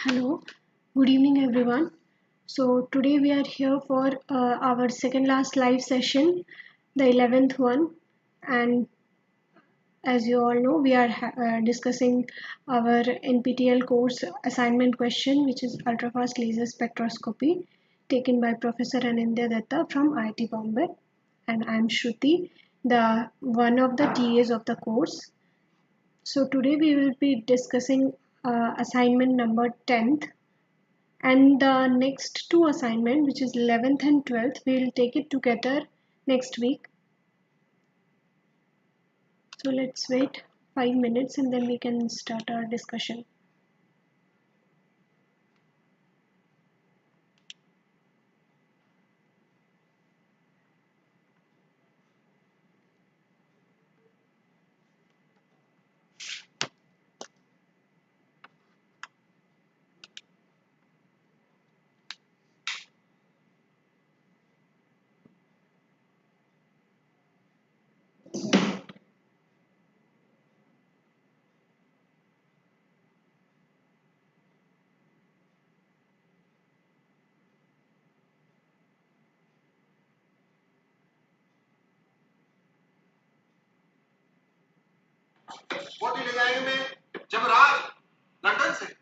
Hello, good evening everyone. So today we are here for our second last live session, the 11th one, and as you all know, we are discussing our NPTEL course assignment question, which is Ultrafast Laser Spectroscopy, taken by Professor Anindya Datta from IIT Bombay, and I am Shruti, the one of the TAs of the course. So today we will be discussing assignment number 10th, and the next two assignment, which is 11th and 12th, we will take it together next week. So let's wait 5 minutes and then we can start our discussion. Vote ले जाएंगे में Yamraj London से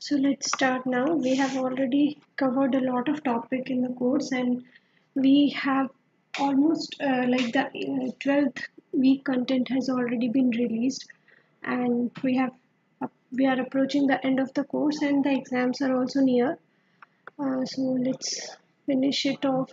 So let's start now. We have already covered a lot of topic in the course, and we have almost like the 12th week content has already been released, and we are approaching the end of the course, and the exams are also near. So let's finish it off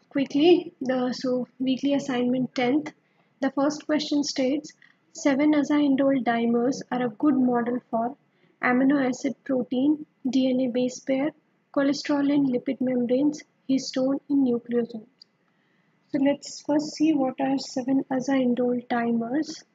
quickly. So weekly assignment 10th. The first question states 7-aza-indole dimers are a good model for amino acid protein, DNA base pair, cholesterol in lipid membranes, histone in nucleosomes. So let's first see what are 7-aza-indole dimers.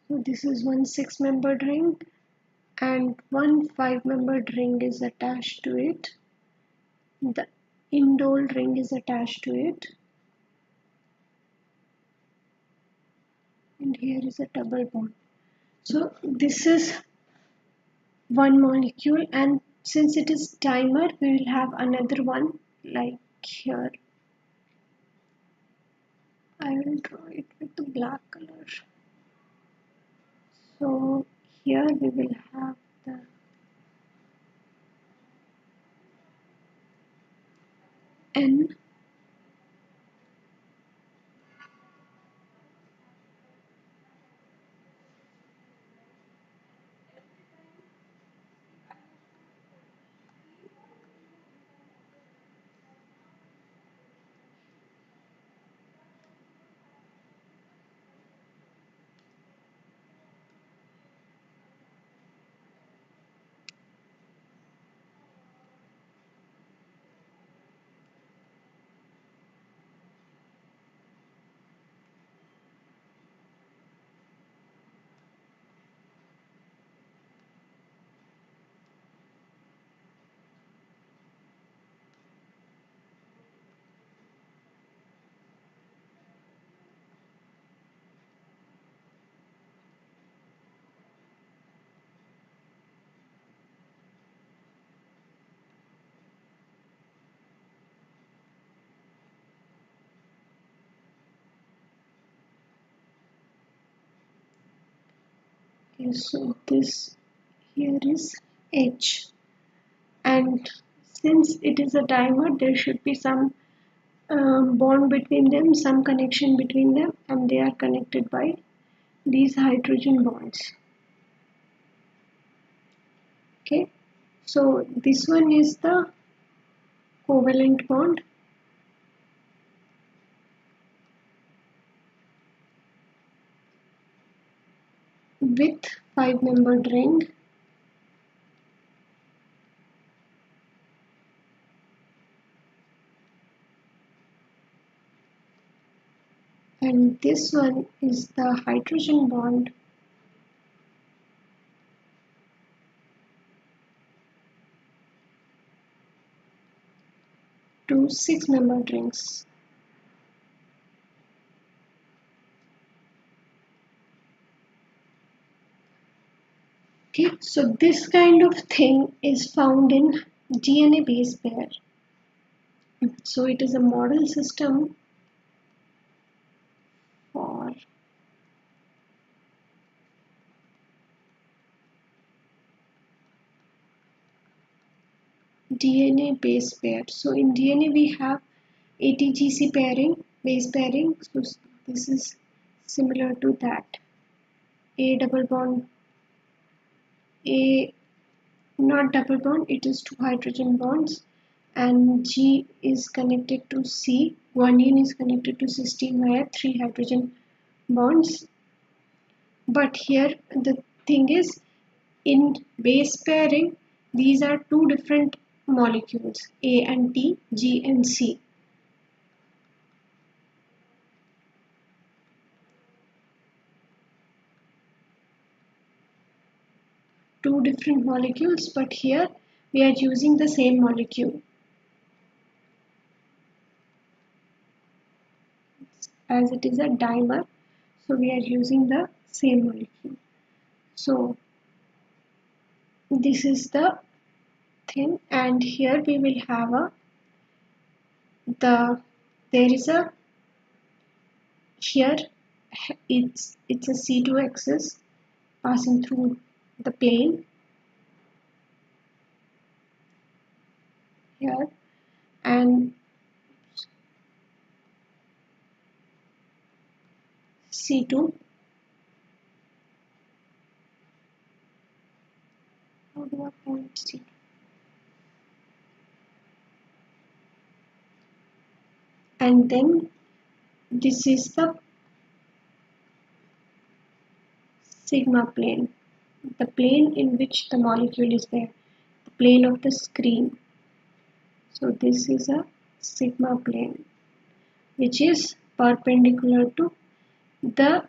So this is one 6-membered ring and one 5-membered ring is attached to it. The indole ring is attached to it, and here is a double bond. So this is one molecule, and since it is dimer, we will have another one like here. I will draw it with the black color. So here we will have the N. Okay, so this here is H, and since it is a dimer, there should be some bond between them, some connection between them, and they are connected by these hydrogen bonds. Okay, so this one is the covalent bond, with 5-membered ring, and this one is the hydrogen bond to 6-membered rings. Okay, so this kind of thing is found in DNA base pair. So it is a model system for DNA base pair. So in DNA we have ATGC pairing, base pairing. So this is similar to that. A double bond, A not double bond, it is two hydrogen bonds, and G is connected to C. Guanine is connected to cysteine via 3 hydrogen bonds. But here the thing is, in base pairing, these are two different molecules A and T, G and C. Two different molecules, but here we are using the same molecule. As it is a dimer, so we are using the same molecule. So this is the thing, and here we will have there is a here it's a C2 axis passing through the plane here, and C2, how do I point C2? And then this is the sigma plane, the plane in which the molecule is there, the plane of the screen. So this is a sigma plane which is perpendicular to the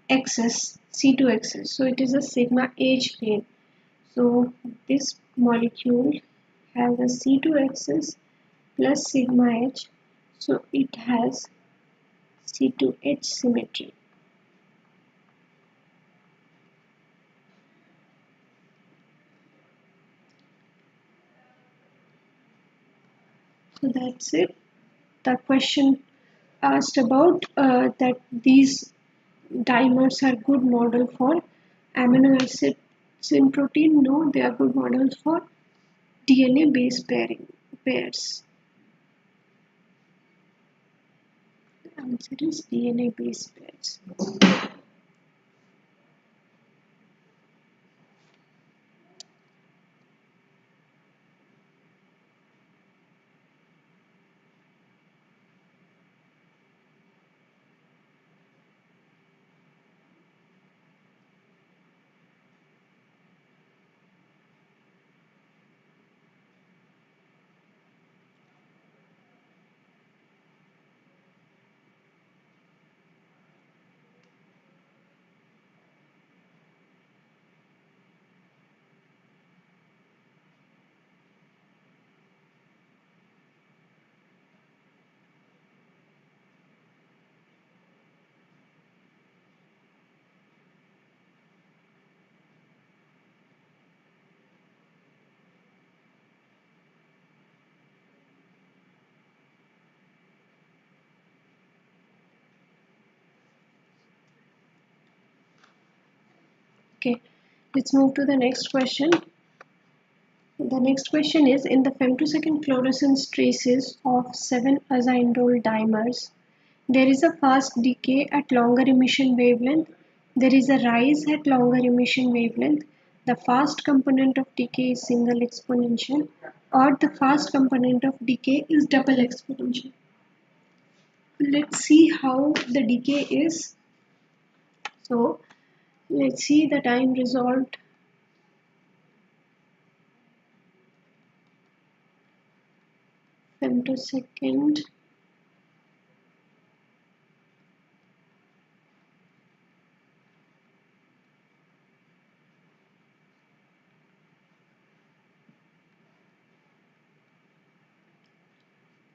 axis, C2 axis. So it is a sigma H plane. So this molecule has a C2 axis plus sigma H. So it has C2H symmetry. So that's it. The question asked about that these dimers are good model for amino acids in protein. No, they are good models for DNA base pairs. The answer is DNA base pairs. Okay, let's move to the next question. The next question is, in the femtosecond fluorescence traces of 7-azindole dimers, there is a fast decay at longer emission wavelength. There is a rise at longer emission wavelength. The fast component of decay is single exponential, or the fast component of decay is double exponential. Let's see how the decay is. So let's see the time resolved femtosecond.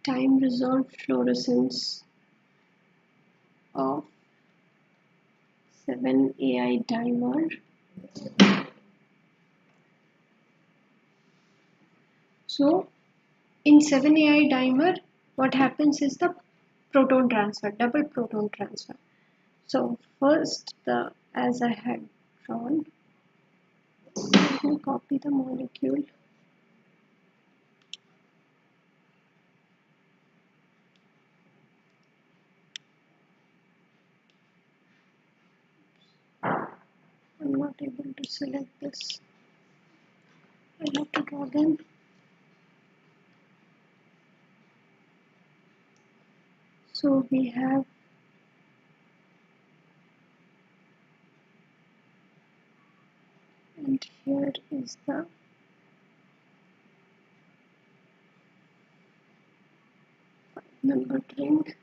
Time resolved fluorescence of 7AI dimer. So in 7AI dimer, what happens is the proton transfer, double proton transfer. So first, as I had drawn, let me copy the molecule. I'm not able to select this. I have to draw again. So we have and here is the membered ring.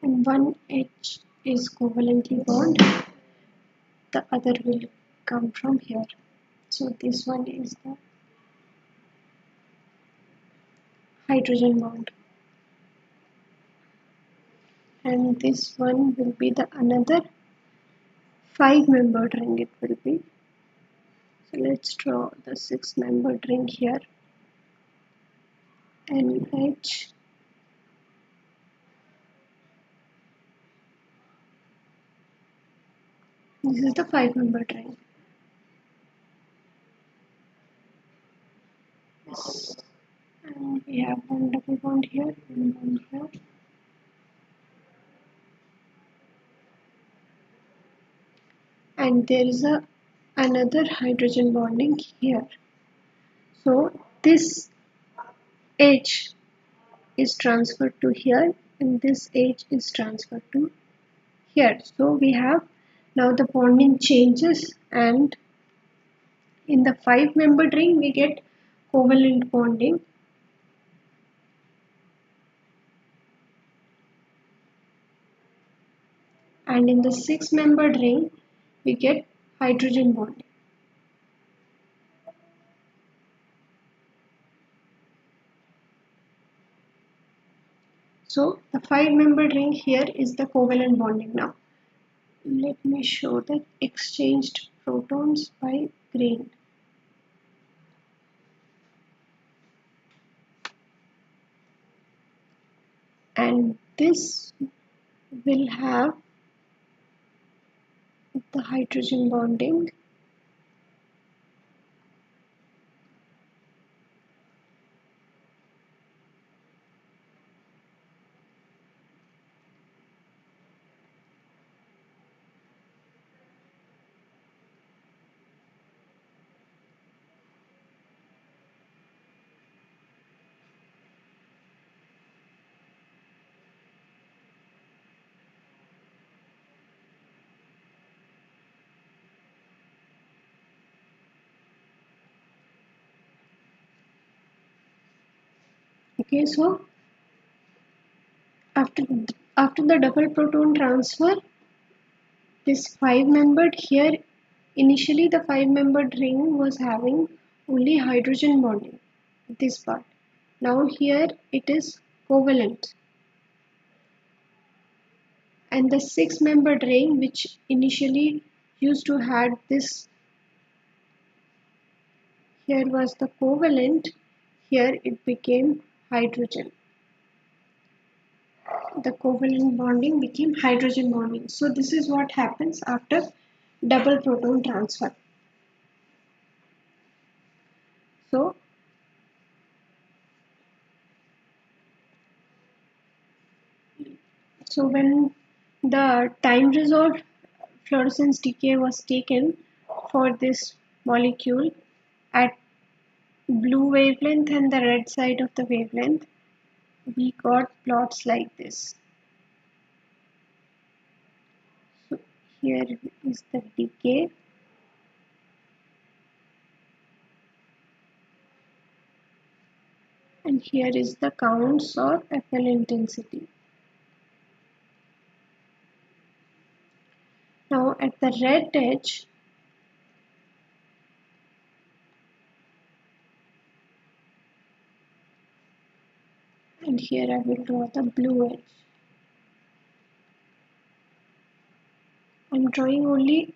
And one edge is covalently bond, the other will come from here. So this one is the hydrogen bond, and this one will be the another 5-membered ring it will be. So let's draw the 6-membered ring here. NH, this is the 5-membered ring. Yes. And we have one double bond here and one here. And there is another hydrogen bonding here. So this H is transferred to here and this H is transferred to here. So we have now the bonding changes, and in the 5-membered ring we get covalent bonding, and in the 6-membered ring we get hydrogen bonding. So the 5-membered ring here is the covalent bonding. Now let me show the exchanged protons by green. And this will have the hydrogen bonding, okay. So after the double proton transfer, this 5-membered here, initially the 5-membered ring was having only hydrogen bonding, this part. Now here it is covalent, and the 6-membered ring, which initially used to had this, here was the covalent, here it became hydrogen. The covalent bonding became hydrogen bonding. So this is what happens after double proton transfer. So when the time resolved fluorescence decay was taken for this molecule at blue wavelength and the red side of the wavelength, we got plots like this. So here is the decay, and here is the counts or FL intensity. Now at the red edge, and here I will draw the blue edge. I'm drawing only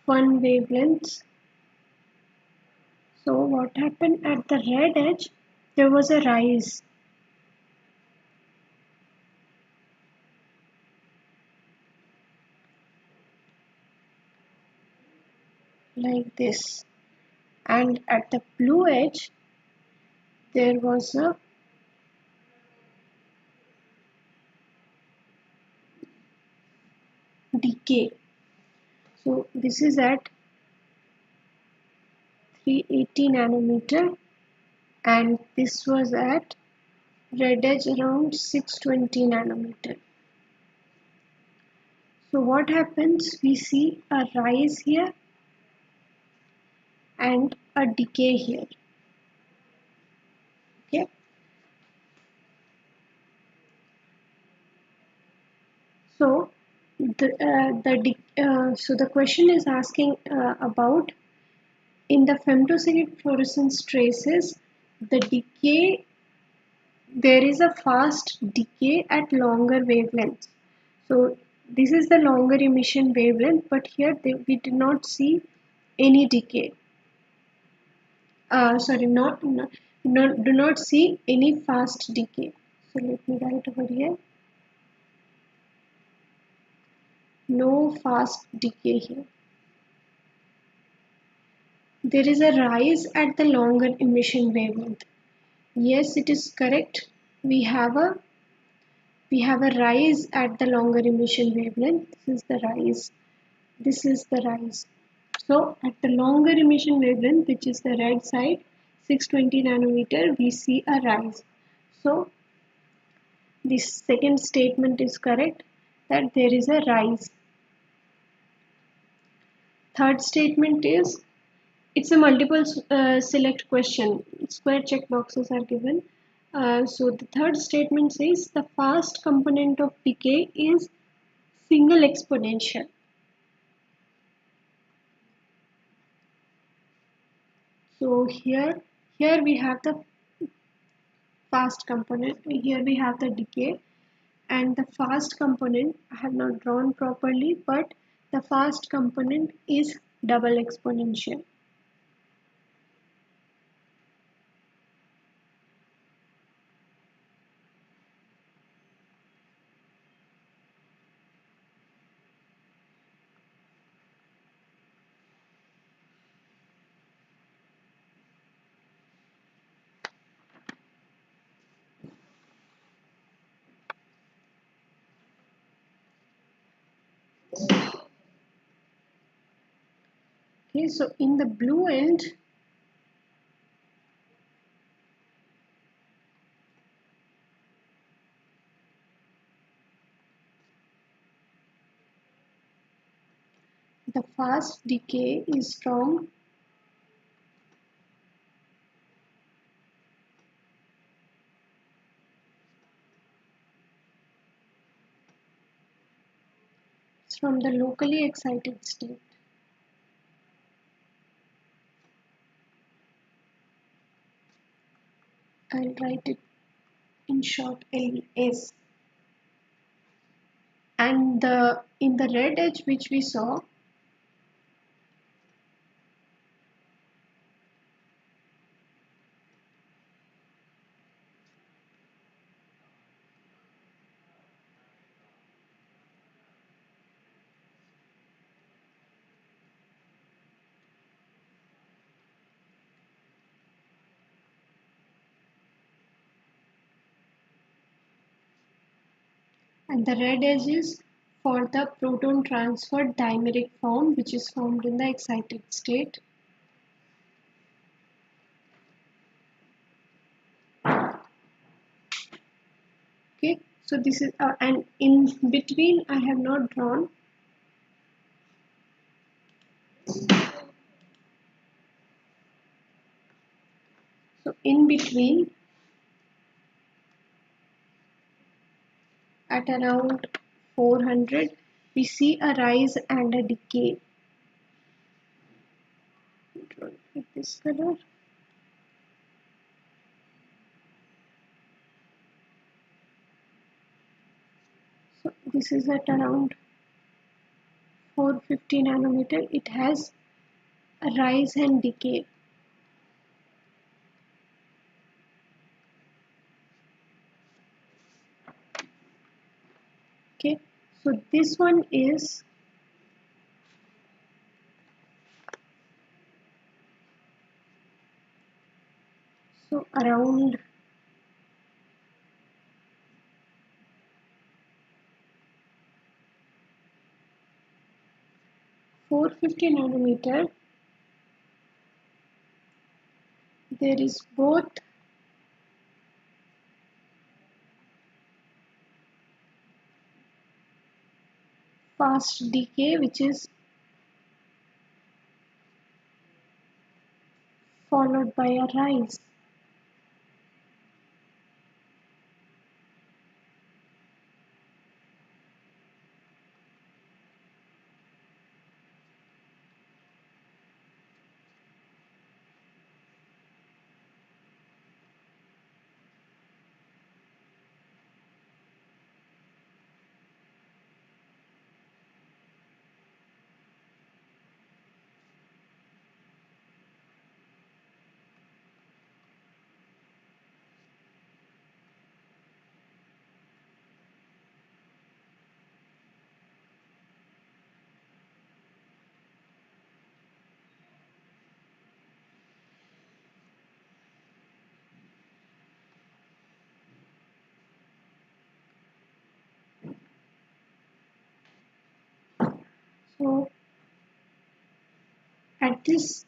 one wavelength. So what happened at the red edge, there was a rise. Like this. And at the blue edge, there was a decay. So this is at 380 nanometer, and this was at red edge around 620 nanometer. So what happens? We see a rise here, and a decay here. Okay. So the question is asking about in the femtosecond fluorescence traces, the decay there is a fast decay at longer wavelengths. So this is the longer emission wavelength, but here we did not see any decay. Sorry, do not see any fast decay. So let me write over here. No fast decay here. There is a rise at the longer emission wavelength. Yes, it is correct. We have a rise at the longer emission wavelength. This is the rise. This is the rise. So at the longer emission wavelength, which is the red side, 620 nanometer, we see a rise. So this second statement is correct, that there is a rise. Third statement is, it's a multiple select question. Square check boxes are given. So the third statement says the fast component of decay is single exponential. So here we have the fast component. Here we have the decay, and the fast component I have not drawn properly, but the fast component is double exponential. Okay, so in the blue end, the fast decay is from the locally excited state. I'll write it in short LS. And in the red edge which we saw, and the red edge is for the proton transfer dimeric form, which is formed in the excited state. Okay, so this is and in between I have not drawn. So in between, at around 400, we see a rise and a decay. With this color. So this is at around 450 nanometer. It has a rise and decay. Okay, so this one is so around 450 nanometer. There is both fast decay, which is followed by a rise. So at this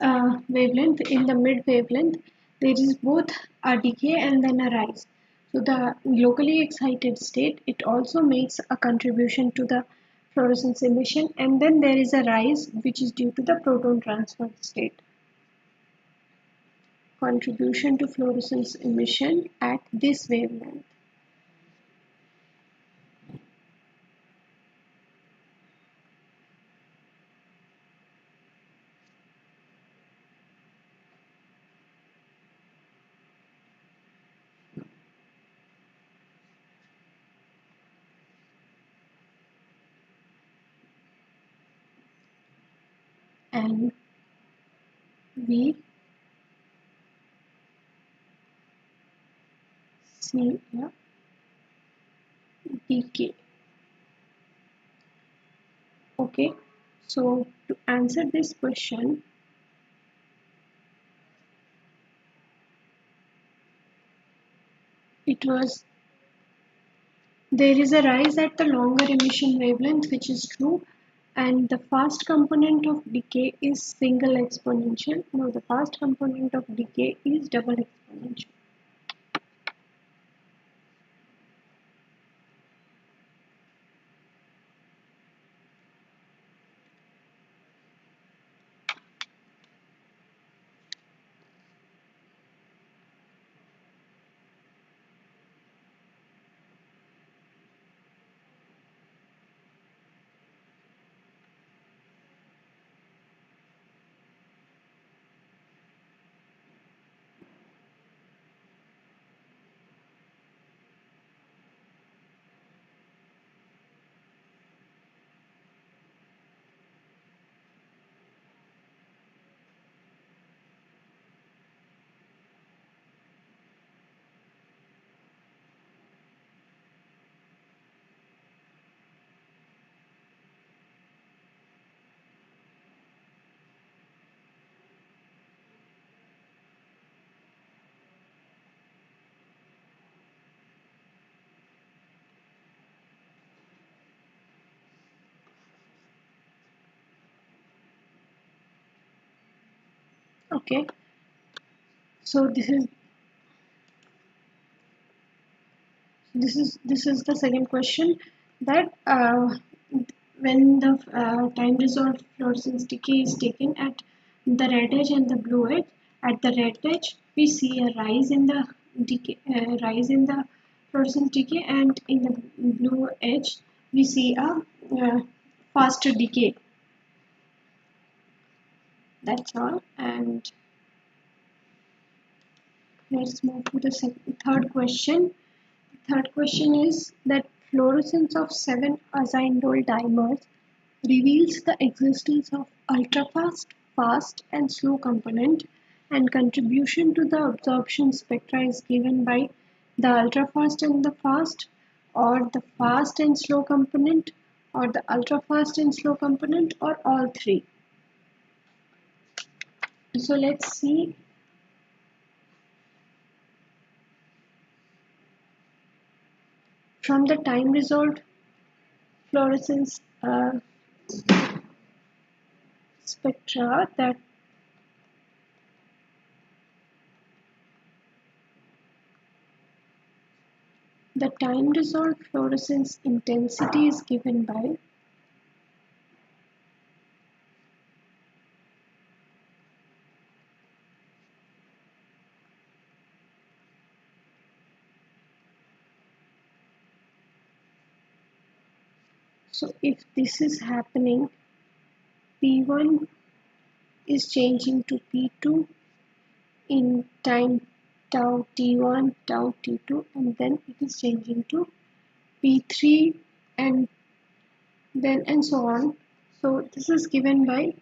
wavelength, in the mid wavelength, there is both a decay and then a rise. So the locally excited state, it also makes a contribution to the fluorescence emission, and then there is a rise which is due to the proton transfer state. Contribution to fluorescence emission at this wavelength. And we see a decay. Okay, so to answer this question, it was there is a rise at the longer emission wavelength, which is true, and the fast component of decay is single exponential. Now the fast component of decay is double exponential. Okay, so this is the second question, that when the time resolved fluorescence decay is taken at the red edge and the blue edge. At the red edge, we see a rise in the decay, rise in the fluorescence decay, and in the blue edge, we see a faster decay. That's all. And let's move to the third question. Third question is that fluorescence of 7 azindol dimers reveals the existence of ultrafast, fast, and slow component, and contribution to the absorption spectra is given by the ultrafast and the fast, or the fast and slow component, or the ultrafast and slow component, or all three. So let's see. From the time resolved fluorescence spectra, that the time resolved fluorescence intensity is given by So if this is happening, P1 is changing to P2 in time tau T1, tau T2, and then it is changing to P3 and then and so on. So this is given by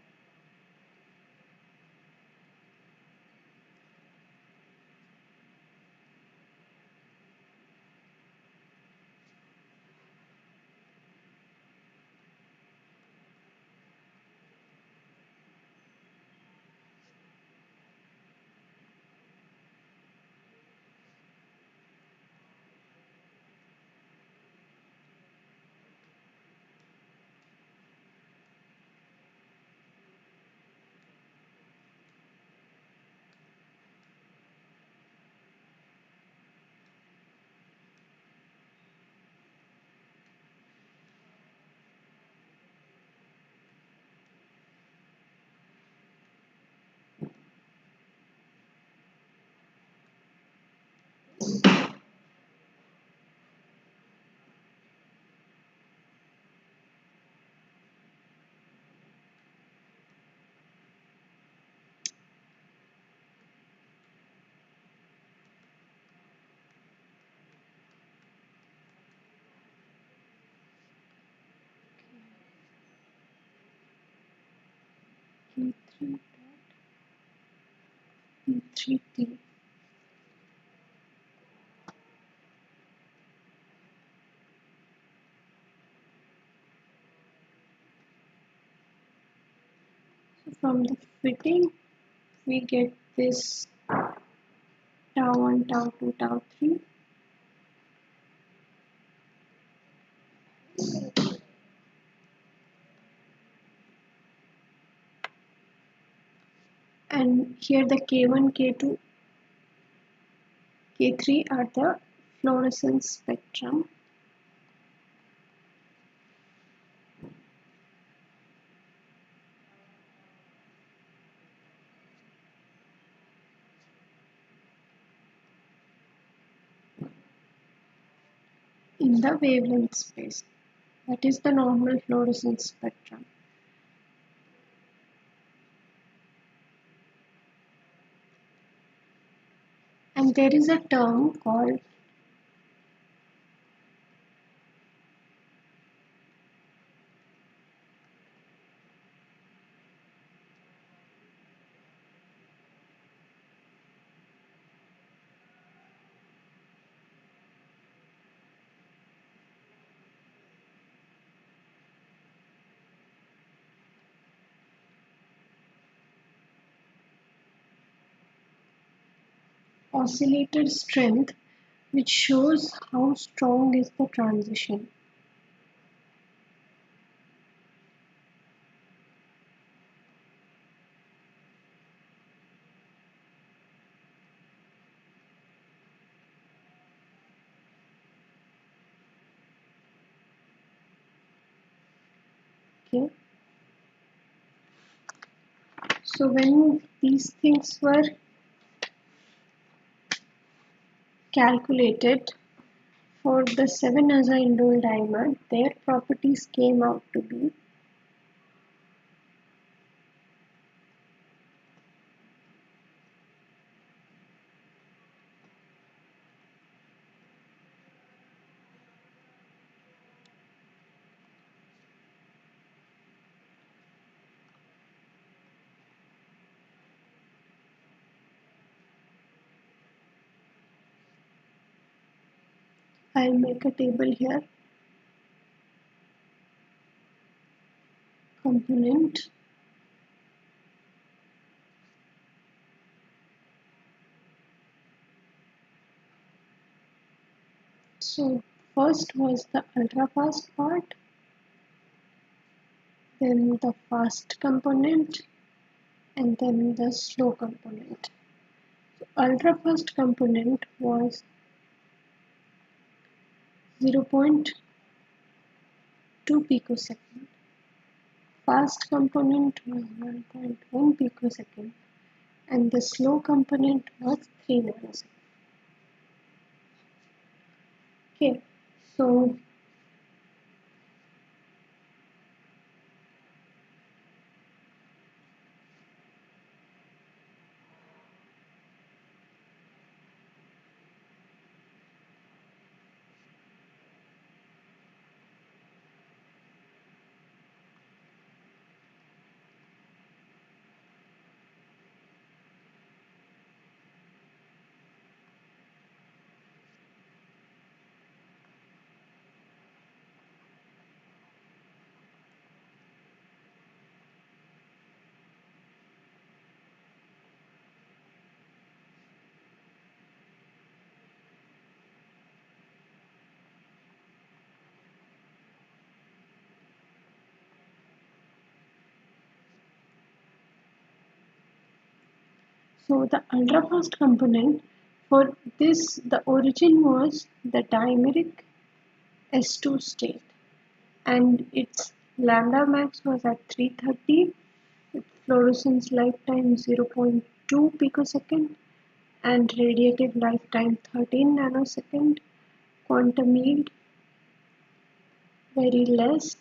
P3 P3T. So from the fitting, we get this tau 1, tau 2, tau 3. And here the K1, K2, K3 are the fluorescence spectrum. In the wavelength space. That is the normal fluorescence spectrum. And there is a term called oscillator strength, which shows how strong is the transition. Okay. So when these things were calculated for the 7-aziendole dimer, their properties came out to be I'll make a table here. Component. So first was the ultrafast part, then the fast component, and then the slow component. So ultrafast component was 0.2 picosecond. Fast component was 1.1 picosecond, and the slow component was 3 nanoseconds. Okay, so So the ultrafast component, for this the origin was the dimeric S2 state, and its lambda max was at 330 with fluorescence lifetime 0.2 picosecond and radiative lifetime 13 nanosecond, quantum yield very less,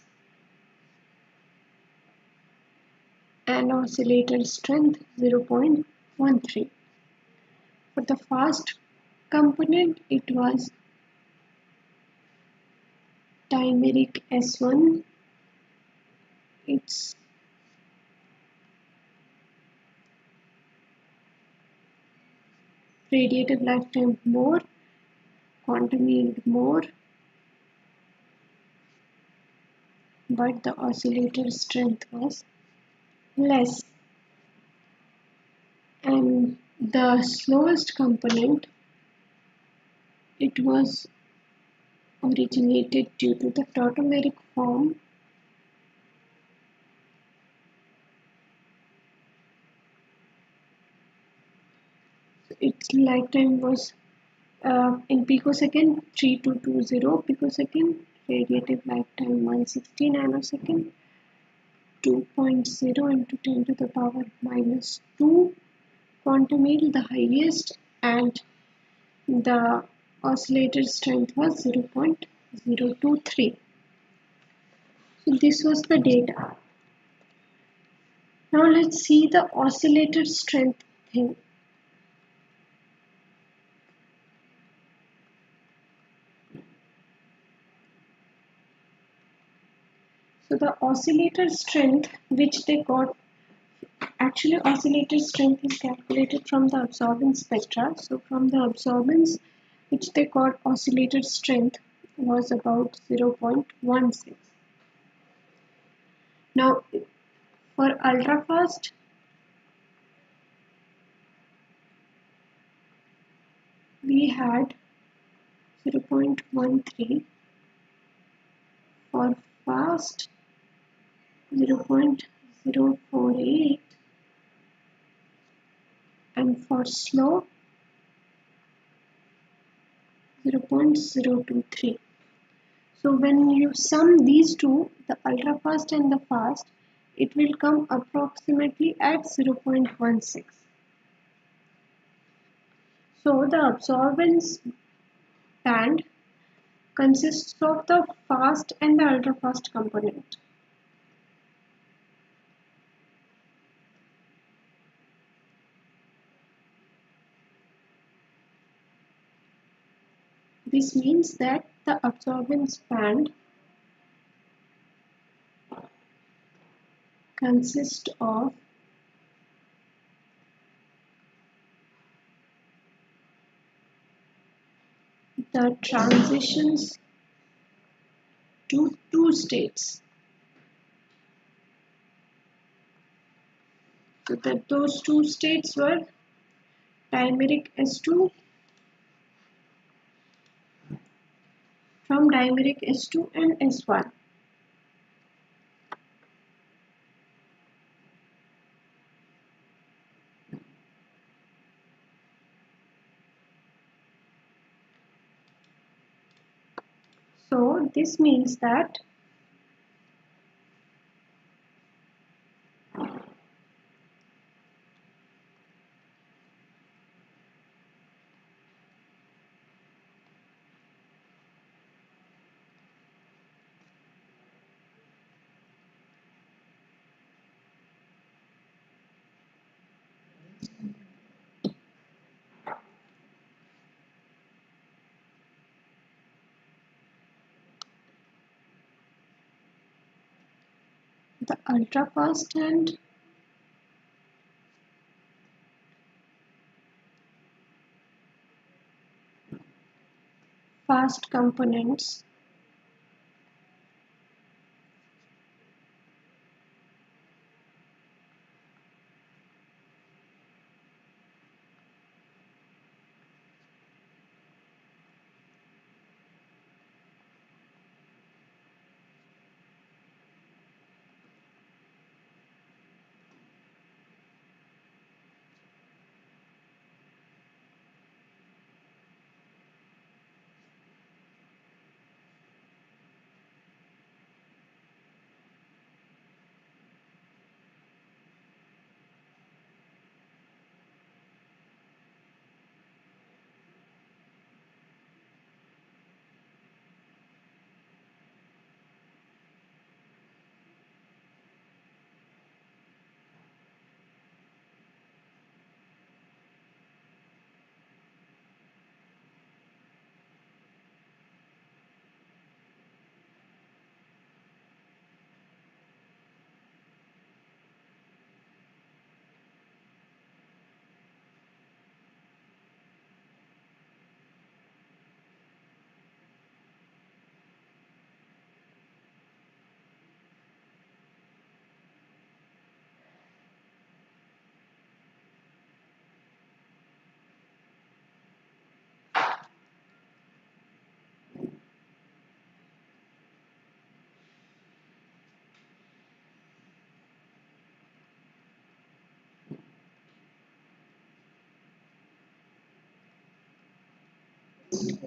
and oscillator strength 0.13. For the fast component, it was dimeric S1. Its radiative lifetime more, quantum yield more, but the oscillator strength was less. And the slowest component, it was originated due to the tautomeric form. Its lifetime was in picosecond 3220 picosecond, radiative lifetime 160 nanosecond, 2.0 into 10 to the power minus 2, quantum yield the highest, and the oscillator strength was 0.023. So this was the data. Now let's see the oscillator strength thing. So the oscillator strength which they got, actually oscillator strength is calculated from the absorbance spectra. So from the absorbance which they got, oscillator strength was about 0.16. Now for ultrafast, we had 0.13, for fast 0.048, and for slow 0.023. So when you sum these two, the ultrafast and the fast, it will come approximately at 0.16. So the absorbance band consists of the fast and the ultrafast component. This means that the absorbance band consists of the transitions to two states. So that those two states were dimeric S2, from dimeric S2 and S1. So this means that the ultrafast and fast components The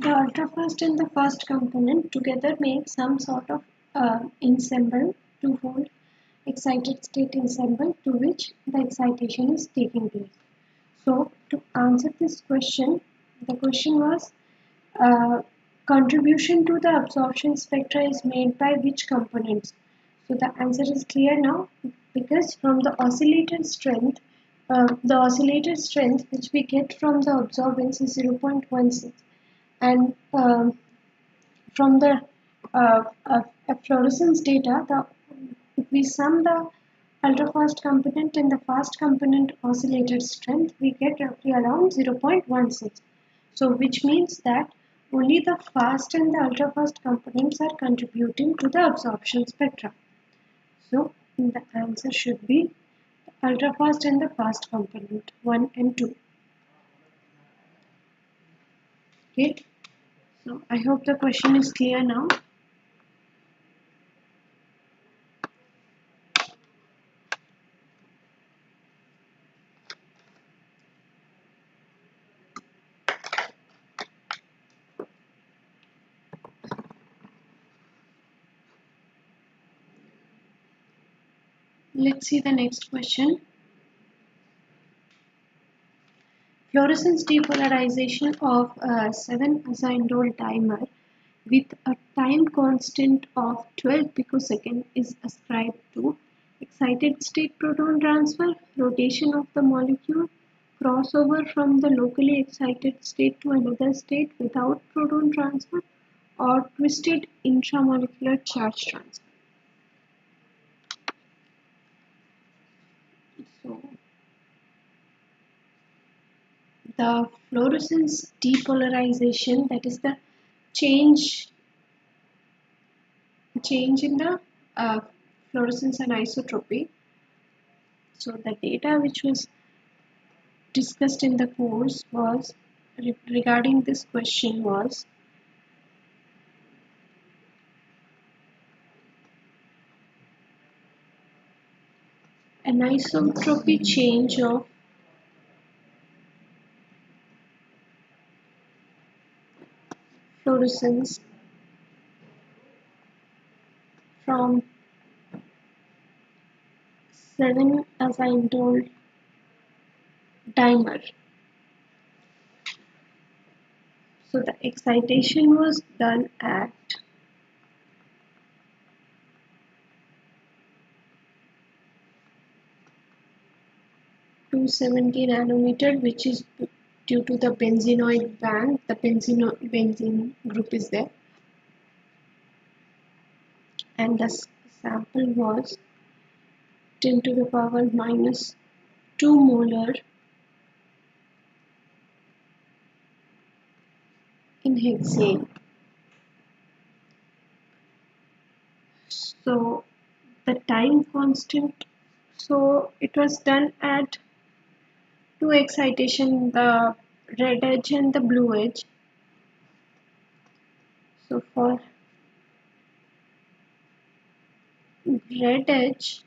ultrafast and the fast component together make some sort of ensemble, twofold excited state ensemble to which the excitation is taking place. So, to answer this question, the question was contribution to the absorption spectra is made by which components? So, the answer is clear now because from the oscillator strength which we get from the absorbance is 0.16, and from the fluorescence data, if we sum the ultrafast component and the fast component oscillator strength, we get roughly around 0.16. So, which means that only the fast and the ultrafast components are contributing to the absorption spectra. So, the answer should be ultrafast and the fast component 1 and 2. Okay. So, I hope the question is clear now. Let's see the next question. Fluorescence depolarization of a 7-azindole dimer with a time constant of 12 picosecond is ascribed to excited state proton transfer, rotation of the molecule, crossover from the locally excited state to another state without proton transfer, or twisted intramolecular charge transfer. So, the fluorescence depolarization, that is the change in the fluorescence anisotropy. So the data which was discussed in the course was regarding this question was anisotropy change of fluorescence from 7-azindole dimer. So the excitation was done at 270 nanometer, which is due to the benzenoid band. The benzene group is there, and the sample was 10 to the power minus 2 molar in hexane. So the time constant, so it was done at two excitation, the red edge and the blue edge. So for red edge,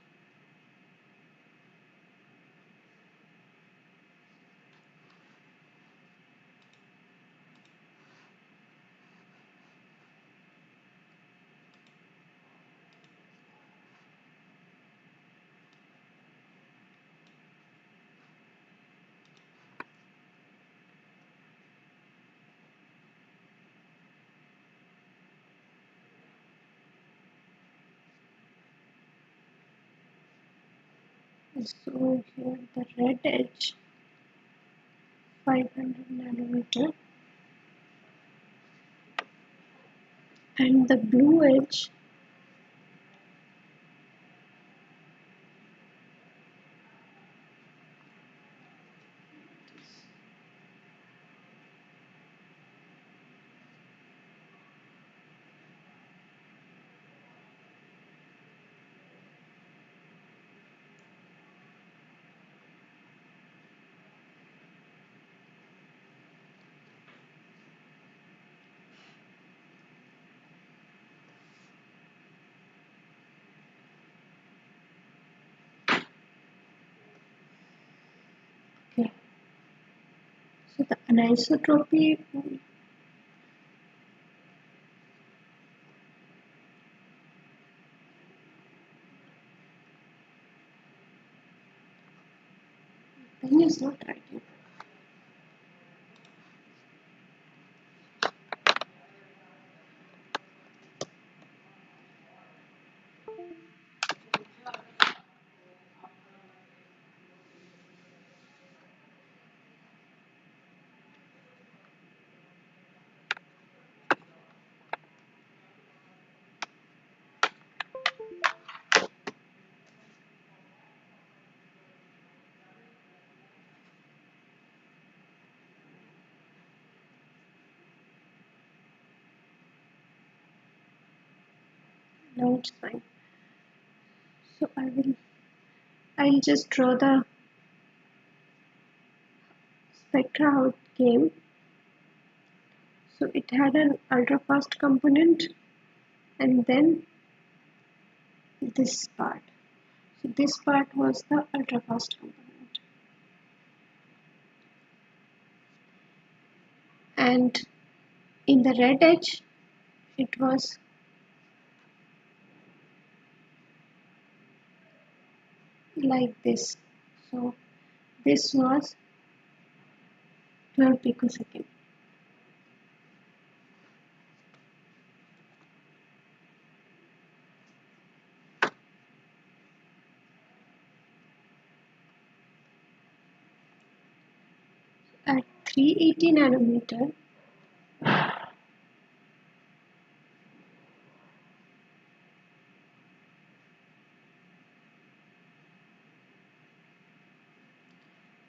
so here the red edge 500 nanometer and the blue edge So the anisotropy, pen is not writing. Now it's fine. So I'll just draw the spectra how it came. So it had an ultrafast component and then this part. So this part was the ultrafast component. And in the red edge, it was like this. So this was 12 picosecond. At 380 nanometer,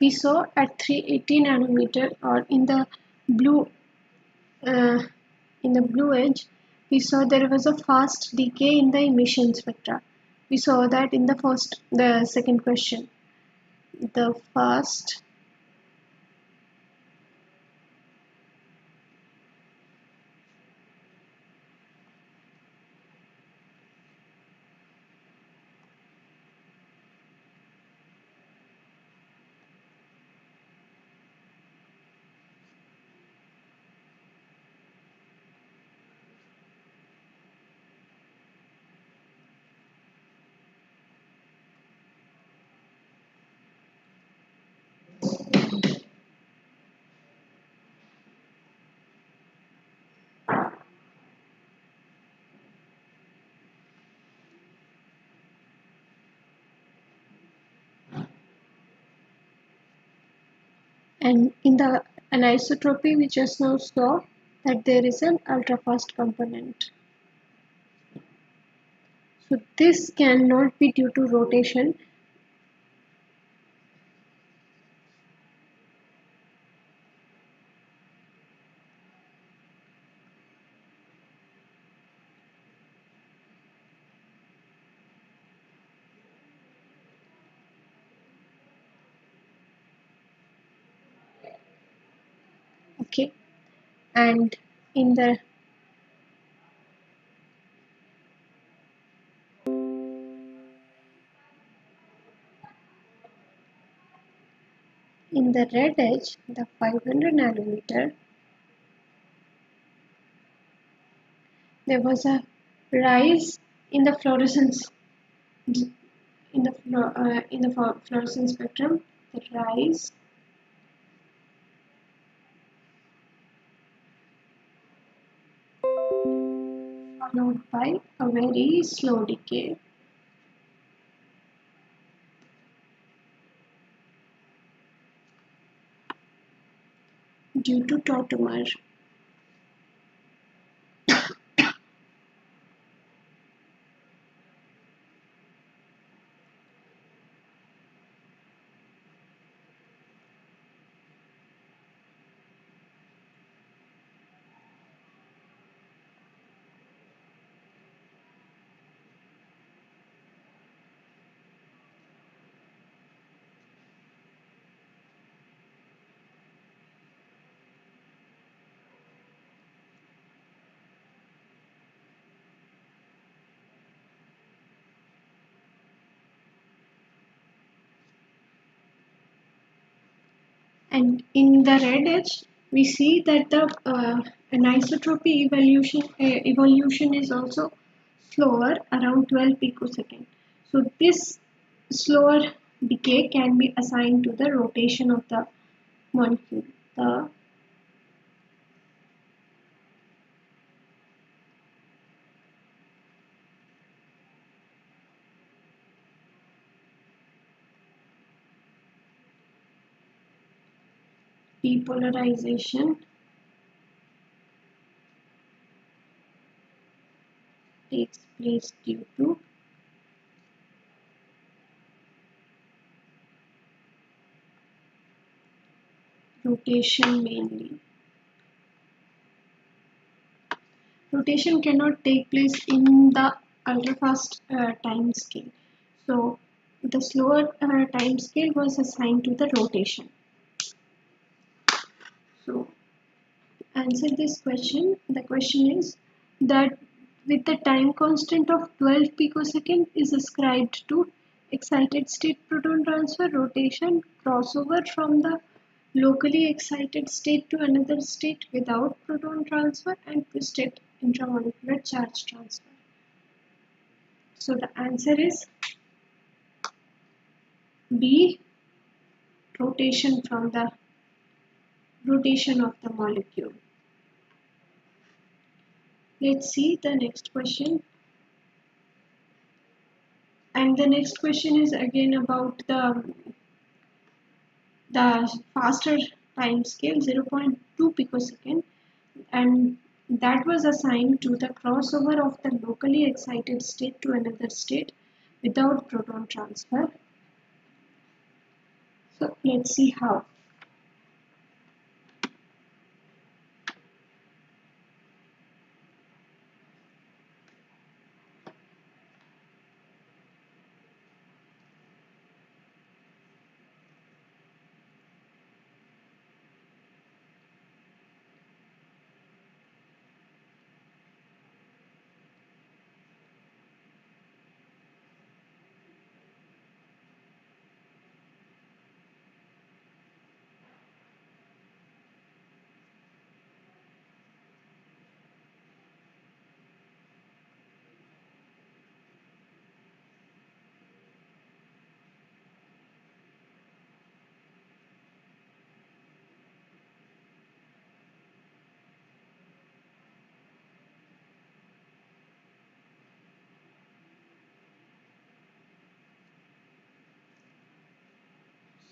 we saw at 380 nanometer or blue uh, in the blue edge, we saw there was a fast decay in the emission spectra. We saw that in the second question. The fast and in the anisotropy we just now saw that there is an ultrafast component. So this cannot be due to rotation. Okay, and in the red edge, the 500 nanometer, there was a rise in the fluorescence fluorescence spectrum. The rise followed by a very slow decay due to tautomer. And in the red edge, we see that the anisotropy evolution is also slower, around 12 picoseconds. So this slower decay can be assigned to the rotation of the molecule. The depolarization takes place due to rotation mainly. Rotation cannot take place in the ultrafast time scale. So the slower time scale was assigned to the rotation. So answer this question. The question is that with the time constant of 12 picosecond is ascribed to excited state proton transfer, rotation, crossover from the locally excited state to another state without proton transfer, and twisted intramolecular charge transfer. So the answer is B, rotation from the rotation of the molecule. Let's see the next question. And the next question is again about the faster time scale 0.2 picosecond, and that was assigned to the crossover of the locally excited state to another state without proton transfer. So let's see how.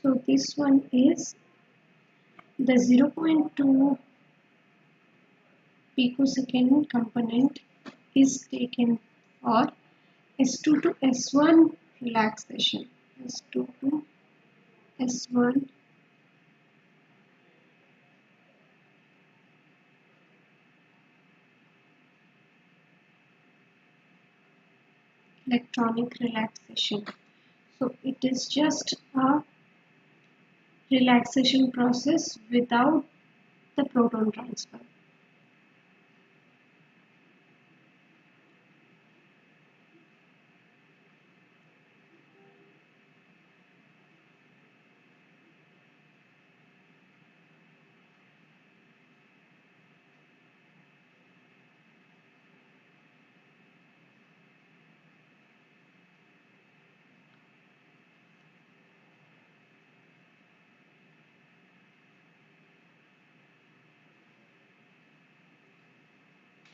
So this one is the 0.2 picosecond component is taken for S2 to S1 relaxation. S2 to S1 electronic relaxation. So it is just a relaxation process without the proton transfer.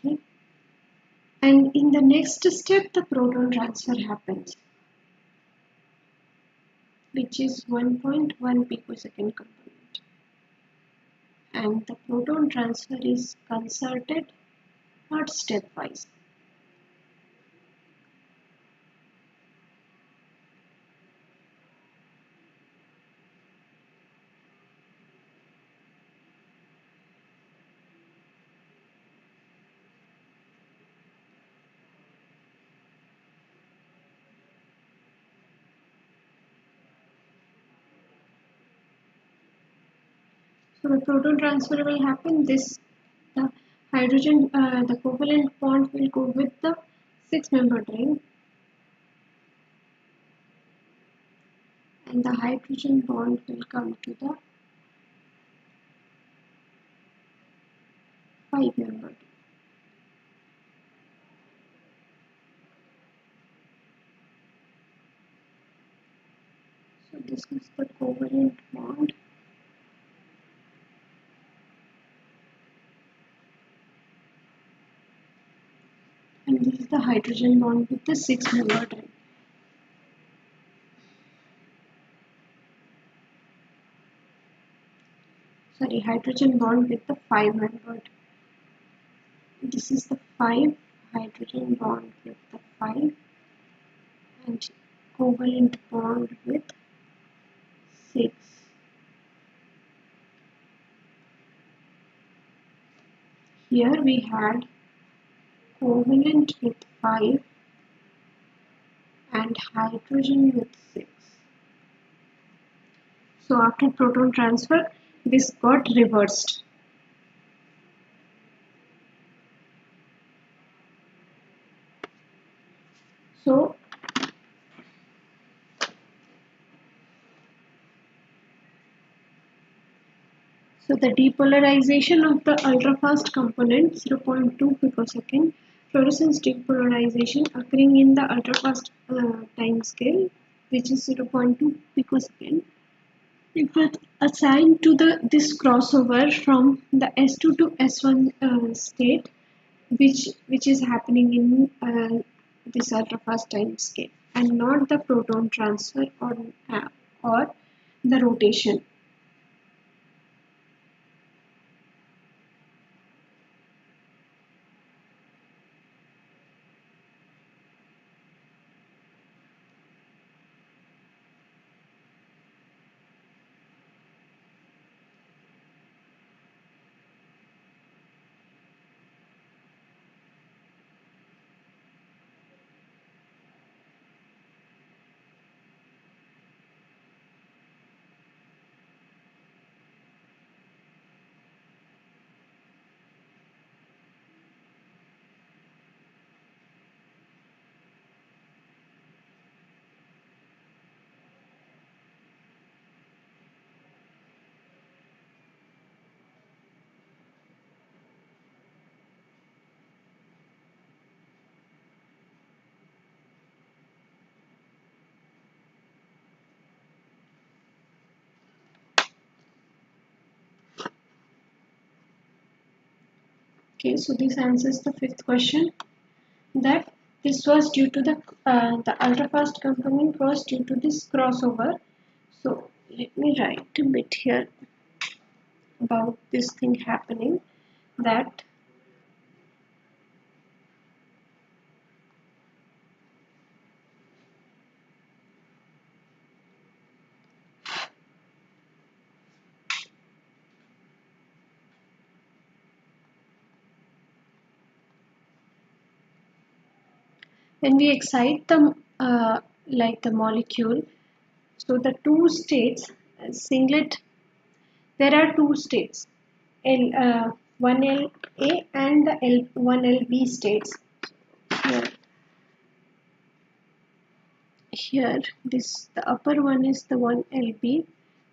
Okay. And in the next step, the proton transfer happens, which is 1.1 picosecond component. And the proton transfer is concerted, not stepwise. So the proton transfer will happen. The hydrogen, the covalent bond will go with the 6-membered ring, and the hydrogen bond will come to the 5-membered. So this is the covalent bond. And this is the hydrogen bond with the 6-membered ring. Sorry, hydrogen bond with the 5-membered. This is the 5 hydrogen bond with the 5 and covalent bond with 6. Here we had covalent with 5 and hydrogen with 6. So after proton transfer, this got reversed. So the depolarization of the ultrafast component 0.2 picosecond, fluorescence depolarization occurring in the ultrafast time scale, which is 0.2 picosecond. It was assigned to this crossover from the S2 to S1 state, which is happening in this ultrafast time scale, and not the proton transfer or the rotation. Okay, so this answers the fifth question, that this was due to the ultrafast component was due to this crossover. So let me write a bit here about this thing happening, that when we excite the like the molecule, so the two states singlet, there are two states, one LA and the one LB states. Here this, the upper one is the one LB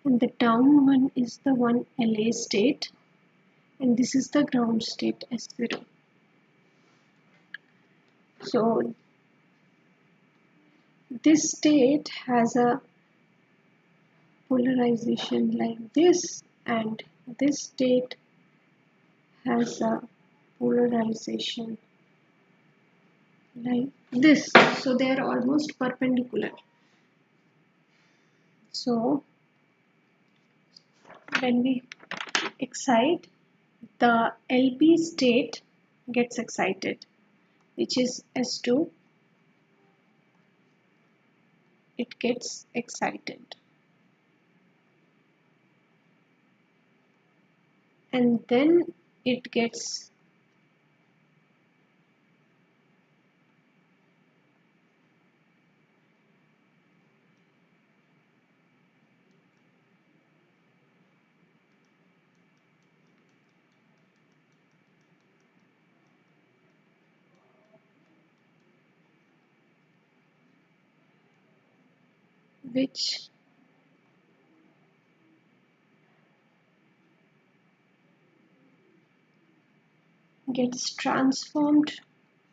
and the down one is the one LA state, and this is the ground state S0. So this state has a polarization like this, and this state has a polarization like this. So they are almost perpendicular. So when we excite, the LB state gets excited, which is S2. It gets excited, and then it gets which gets transformed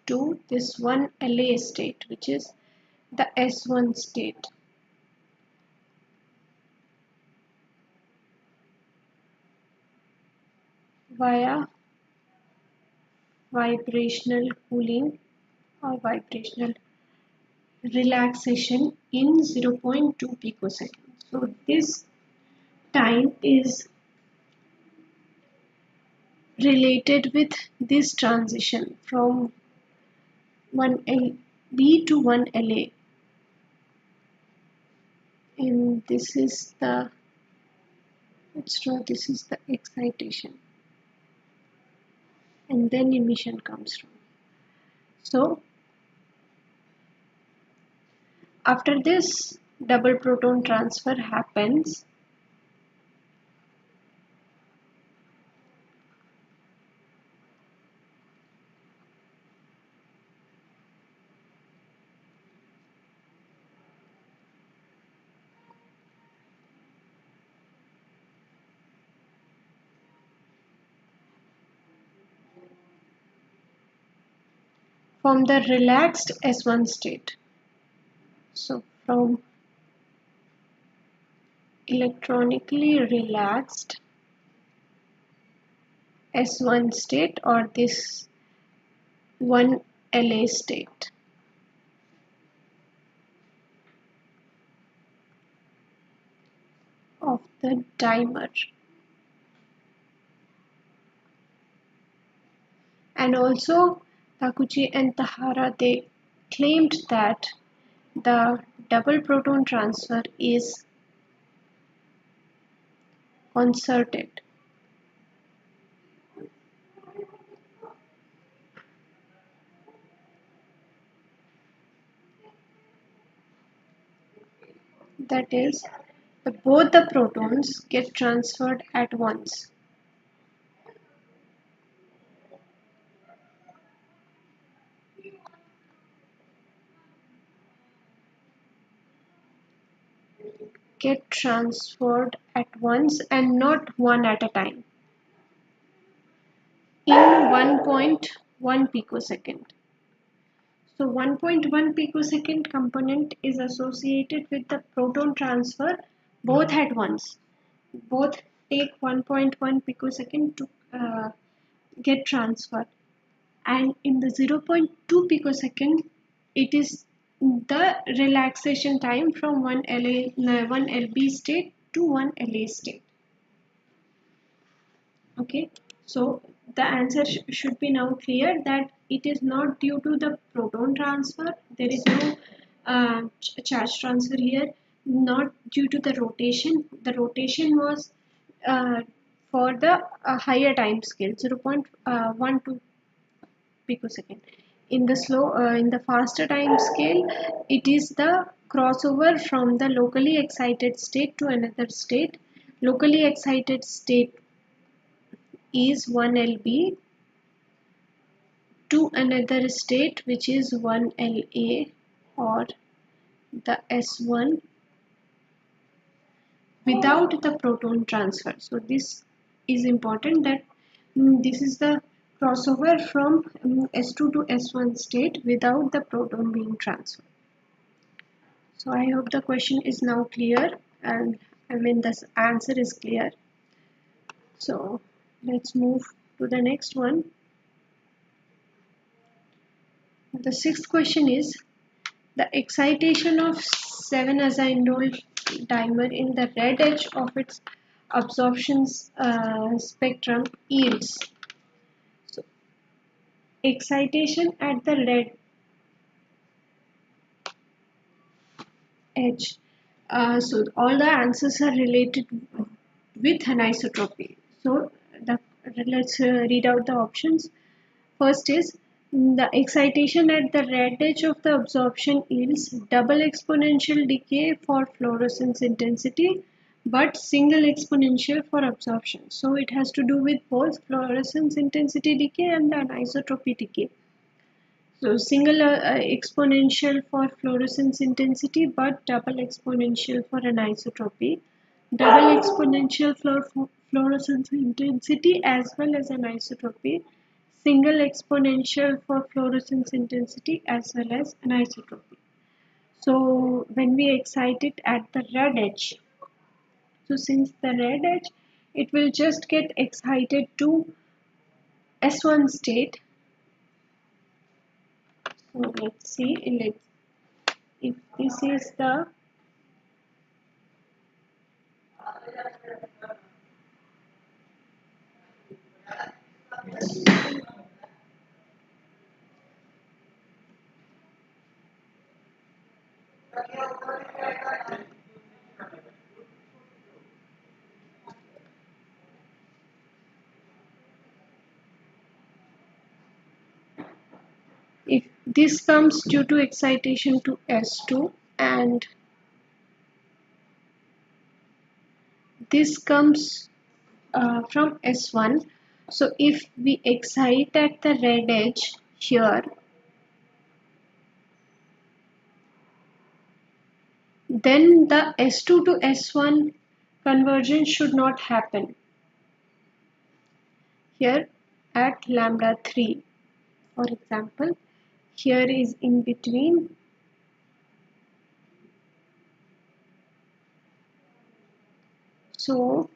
to this one La state, which is the S1 state. Via vibrational cooling or vibrational relaxation in 0.2 picoseconds. So this time is related with this transition from 1LB to 1LA. And this is the, let's draw, this is the excitation. And then emission comes from. So after this double proton transfer happens, from the relaxed S1 state. So from electronically relaxed S1 state or this 1LA state. Of the dimer. And also Takuchi and Tahara, they claimed that the double proton transfer is concerted. That is, both the protons get transferred at once. Get transferred at once and not one at a time in 1.1 picosecond. So 1.1 picosecond component is associated with the proton transfer both at once. Both take 1.1 picosecond to get transferred. And in the 0.2 picosecond, it is the relaxation time from 1LB state to 1LA state. Okay, so the answer should be now clear that it is not due to the proton transfer. There is no charge transfer here, not due to the rotation. The rotation was uh, for the higher time scale, 0.12 picosecond. In the faster time scale, it is the crossover from the locally excited state to another state. Locally excited state is 1LB to another state, which is 1LA or the S1 without the proton transfer. So this is important that this is the crossover from S2 to S1 state without the proton being transferred. So I hope the question is now clear, and the answer is clear. So let's move to the next one. The sixth question is the excitation of 7-azindole dimer in the red edge of its absorption spectrum yields. So, excitation at the red edge. So all the answers are related with anisotropy. So let's read out the options. First is the excitation at the red edge of the absorption yields double exponential decay for fluorescence intensity but single exponential for absorption. So it has to do with both fluorescence intensity decay and the anisotropy decay. So single exponential for fluorescence intensity but double exponential for anisotropy. Double exponential for fluorescence intensity as well as anisotropy. single exponential for fluorescence intensity as well as anisotropy. So when we excite it at the red edge, so since the red edge, it will just get excited to S1 state. So let's see, if this is the if this comes due to excitation to S2 and this comes from S1. So if we excite at the red edge here, then the S2 to S1 conversion should not happen here at lambda 3. For example, here is in between. So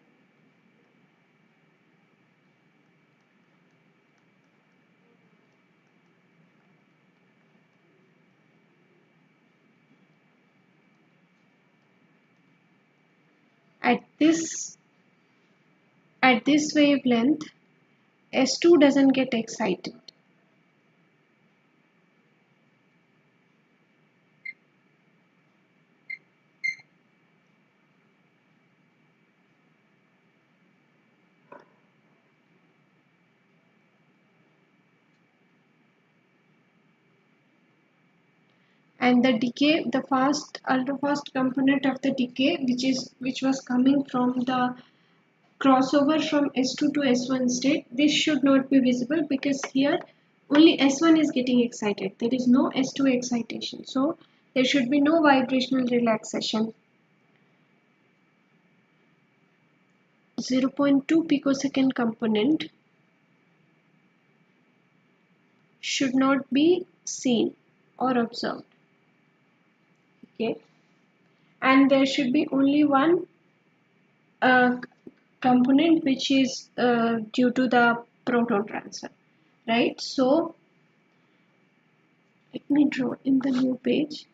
at this wavelength, S2 doesn't get excited. And the decay, the ultra fast component of the decay, which was coming from the crossover from S2 to S1 state, this should not be visible because here only S1 is getting excited. There is no S2 excitation. So there should be no vibrational relaxation. 0.2 picosecond component should not be seen or observed. Okay, and there should be only one component which is due to the proton transfer, right? So let me draw in the new page.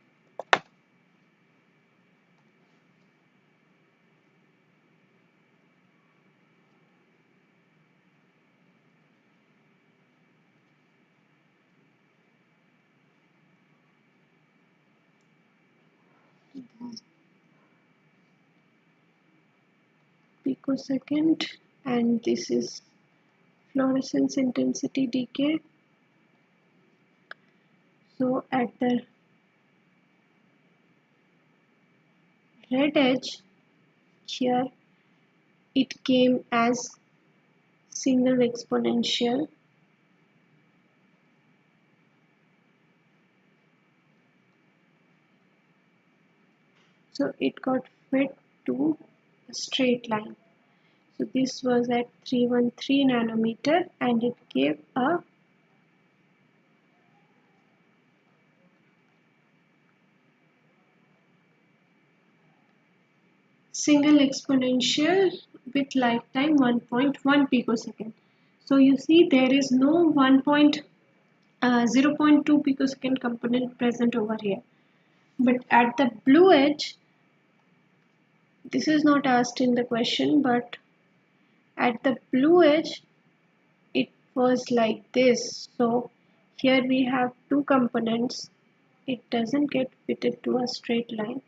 Picosecond, and this is fluorescence intensity decay. So at the red edge here, it came as single exponential. So it got fit to a straight line. So this was at 313 nanometer and it gave a single exponential with lifetime 1.1 picosecond. So you see there is no 0.2 picosecond component present over here. But at the blue edge, this is not asked in the question, but at the blue edge, it was like this. So here we have two components. It doesn't get fitted to a straight line.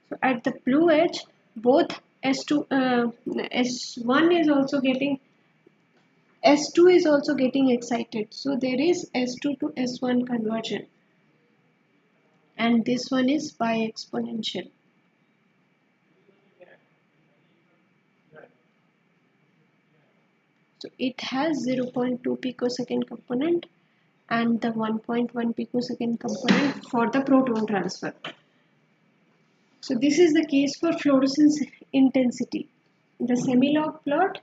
So at the blue edge, both S1 is also getting, S2 is also getting excited. So there is S2 to S1 conversion. And this one is bi-exponential. So it has 0.2 picosecond component and the 1.1 picosecond component for the proton transfer. So this is the case for fluorescence intensity. the semi-log plot.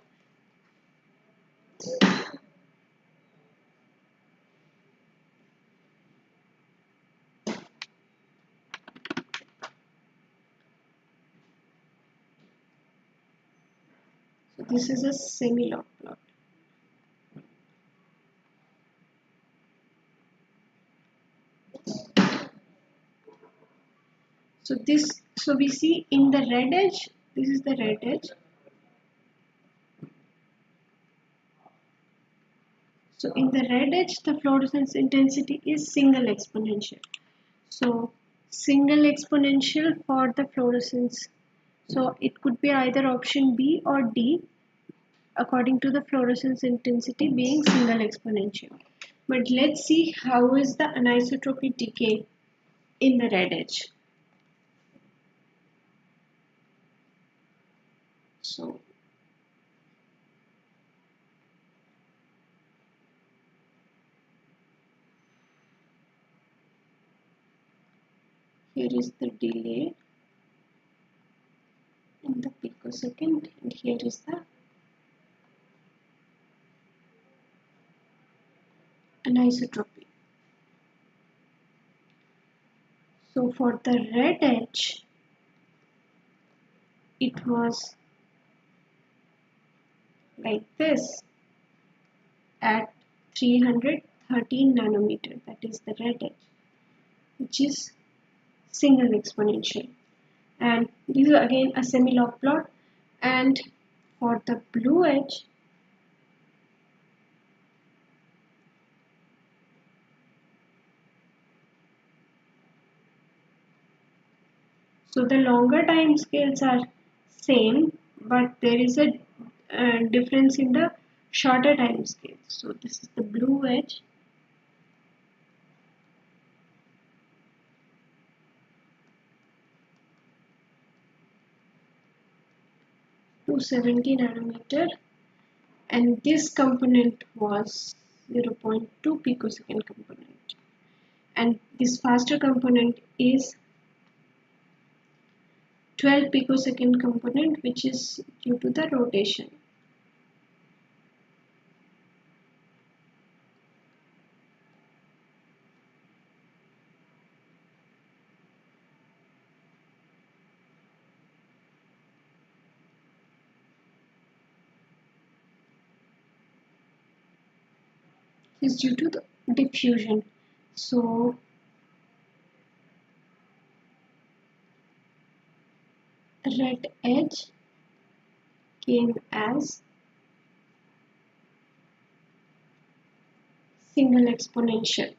So this is a semi-log plot. So we see in the red edge, this is the red edge. So in the red edge, the fluorescence intensity is single exponential. So single exponential for the fluorescence. So it could be either option B or D according to the fluorescence intensity being single exponential. But let's see how is the anisotropy decay in the red edge. So here is the delay in the picosecond, and here is the anisotropy. So for the red edge, it was like this at 313 nanometer, that is the red edge, which is single exponential. And this is again a semi-log plot. And for the blue edge, so the longer time scales are same, but there is a difference in the shorter time scale. So this is the blue edge. To 70 nanometer, and this component was 0.2 picosecond component, and this faster component is 12 picosecond component, which is due to the rotation. Is due to the diffusion. So red edge came as single exponential.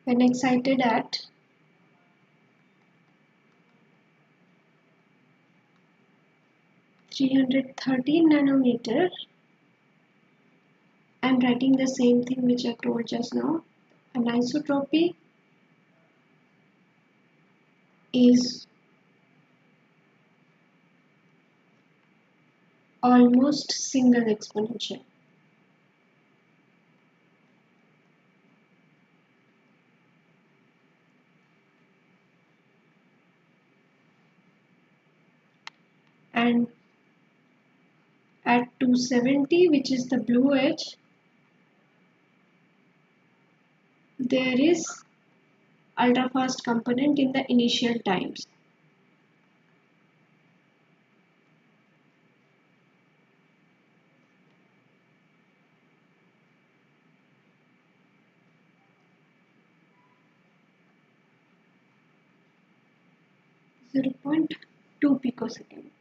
When excited at 313 nanometer, I am writing the same thing which I told just now. Anisotropy is almost single exponential. And at 270, which is the blue edge, there is ultrafast component in the initial times. Zero 0.2 picosecond.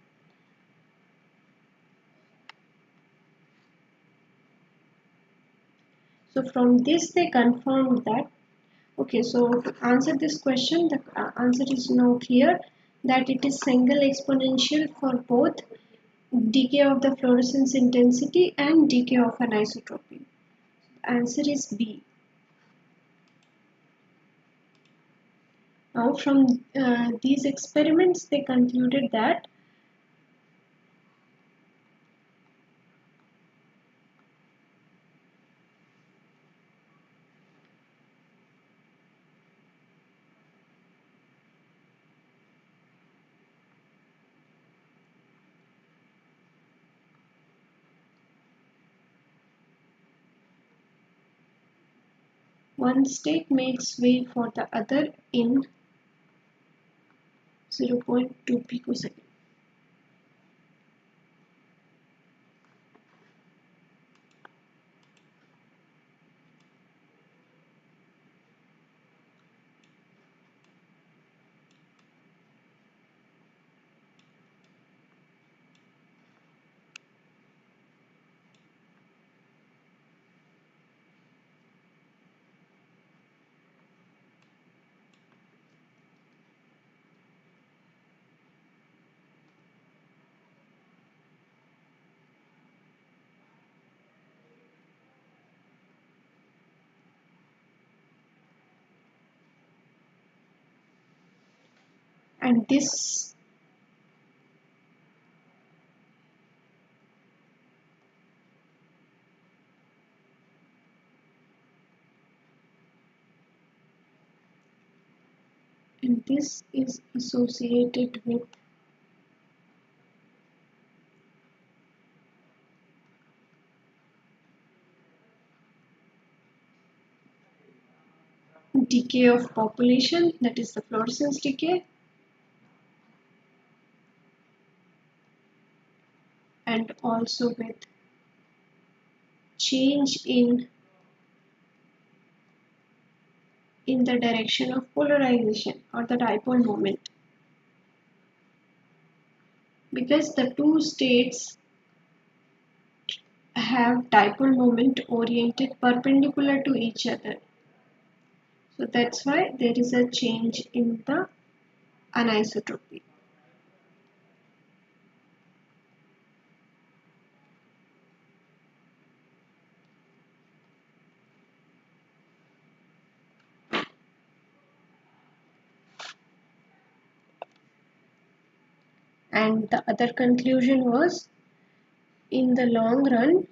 So from this they confirmed that, okay, so to answer this question, the answer is now clear that it is single exponential for both decay of the fluorescence intensity and decay of anisotropy. Answer is B. Now from these experiments they concluded that one state makes way for the other in 0.2 picosecond. And this is associated with decay of population, that is the fluorescence decay, and also with change in the direction of polarization or the dipole moment, because the two states have dipole moment oriented perpendicular to each other. So that's why there is a change in the anisotropy. And the other conclusion was, in the long run,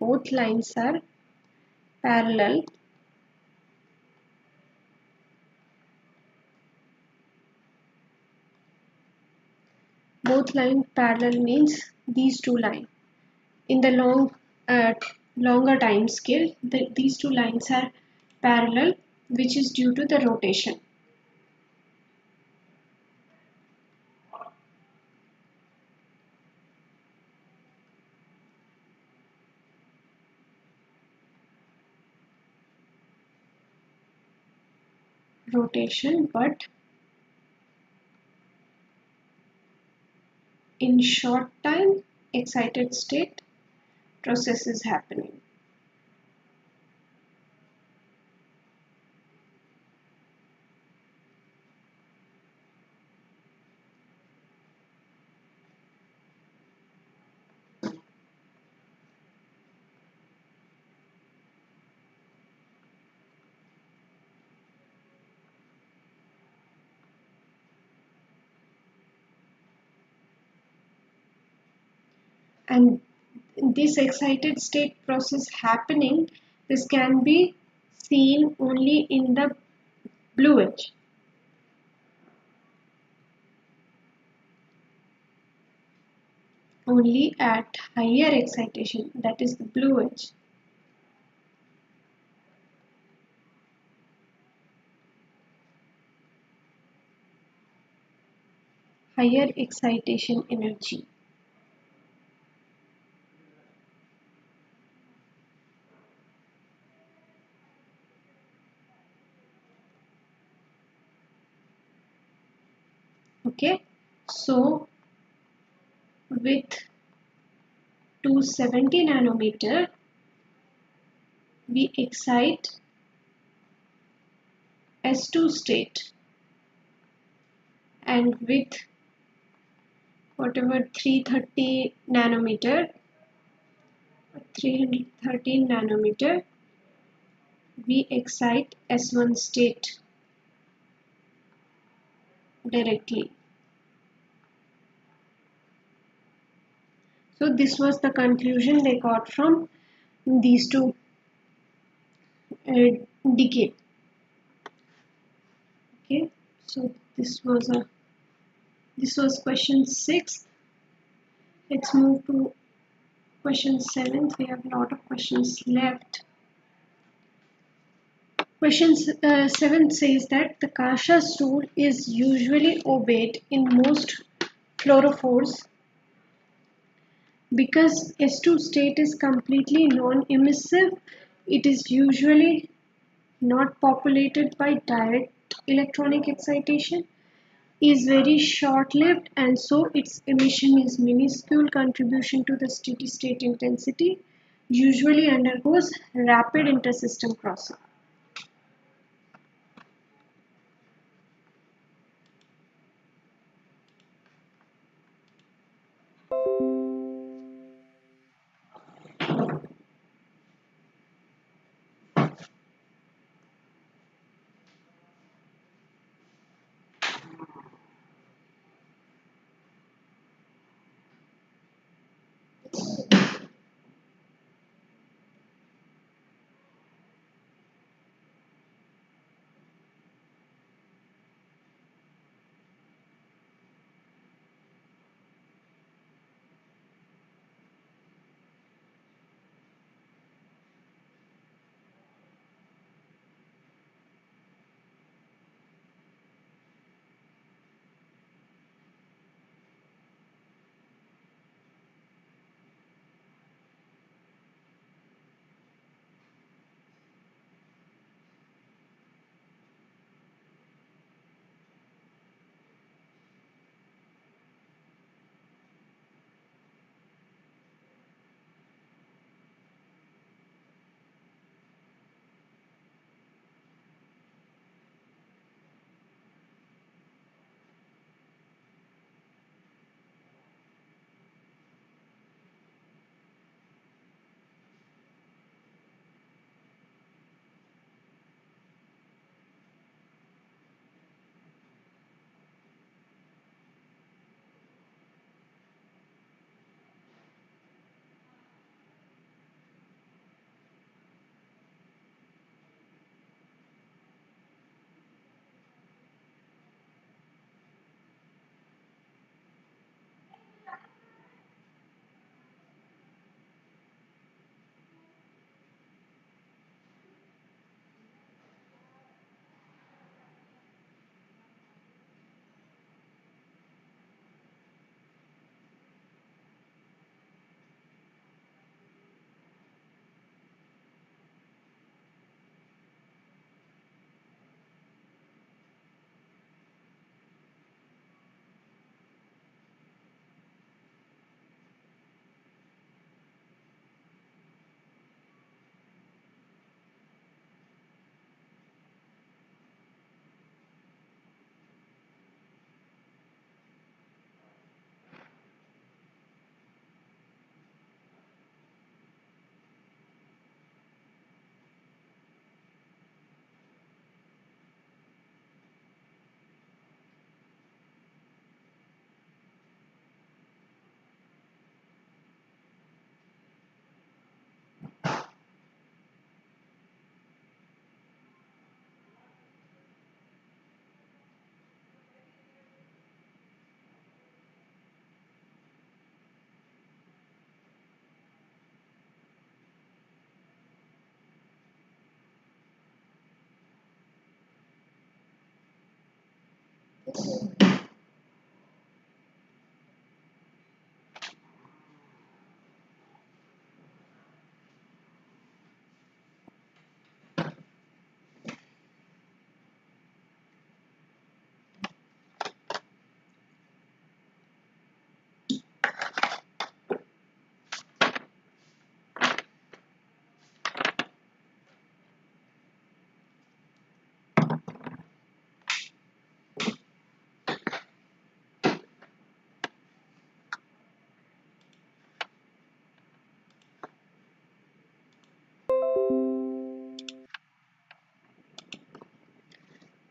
both lines are parallel. Both lines parallel means these two lines. In the longer time scale, these two lines are parallel, which is due to the rotation. But in short time excited state process is happening. And this excited state process happening, this can be seen only in the blue edge. Only at higher excitation, that is the blue edge. Higher excitation energy. Okay, so with 270 nanometer, we excite S2 state, and with whatever 313 nanometer, we excite S1 state directly. So this was the conclusion they got from these two decay. Okay, so this was question 6. Let's move to question 7. We have a lot of questions left. Question 7 says that the Kasha's rule is usually obeyed in most fluorophores because S2 state is completely non-emissive. It is usually not populated by direct electronic excitation, is very short-lived, and so its emission is minuscule contribution to the steady state intensity, usually undergoes rapid intersystem crossing.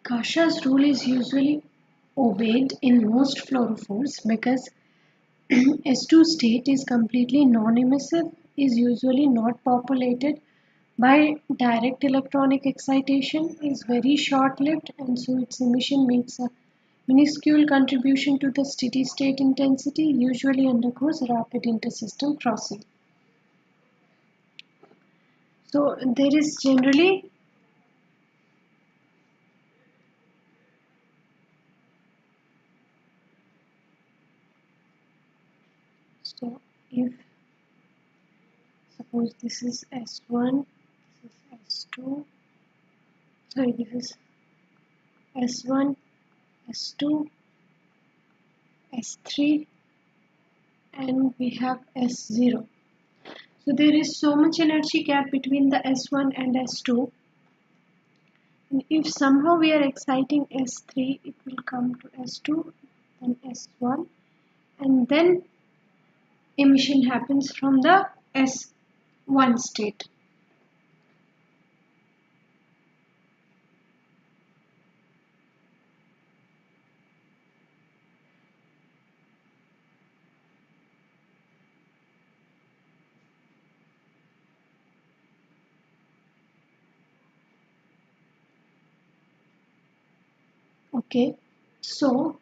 Kasha's rule is usually obeyed in most fluorophores because S2 state is completely non-emissive, is usually not populated by direct electronic excitation, is very short-lived, and so its emission makes a Minuscule contribution to the steady state intensity usually undergoes rapid intersystem crossing. So there is generally so if suppose this is S1, this is S2, sorry, this is S1, S2, S3, and we have S0. So there is so much energy gap between the S1 and S2. And if somehow we are exciting S3, it will come to S2, then S1, and then emission happens from the S1 state. Okay, so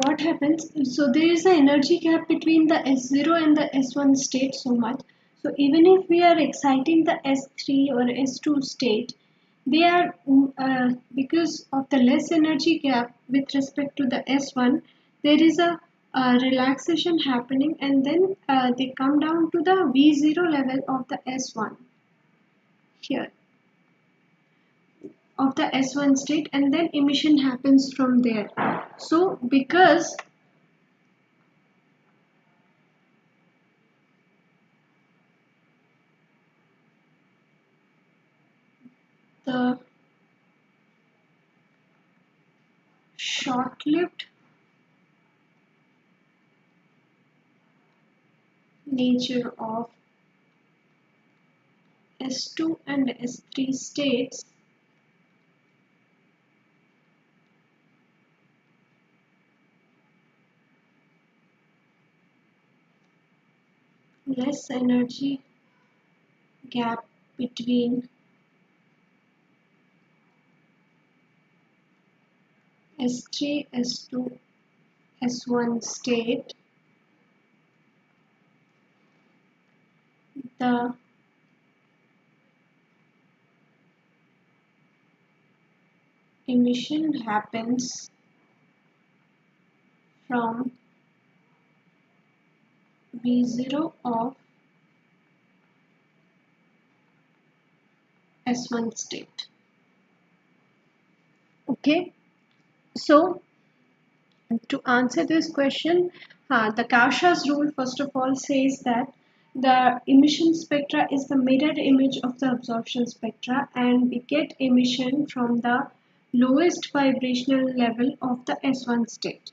what happens? So there is an energy gap between the S0 and the S1 state so much. So even if we are exciting the S3 or S2 state, they are because of the less energy gap with respect to the S1, there is a relaxation happening, and then they come down to the V0 level of the S1 here of the S1 state, and then emission happens from there. So because the short-lived nature of S2 and S3 states, less energy gap between S3, S2, S1 state, the emission happens from V0 of S1 state. Okay, so to answer this question, the Kausha's rule first of all says that the emission spectra is the mirror image of the absorption spectra, and we get emission from the lowest vibrational level of the S1 state.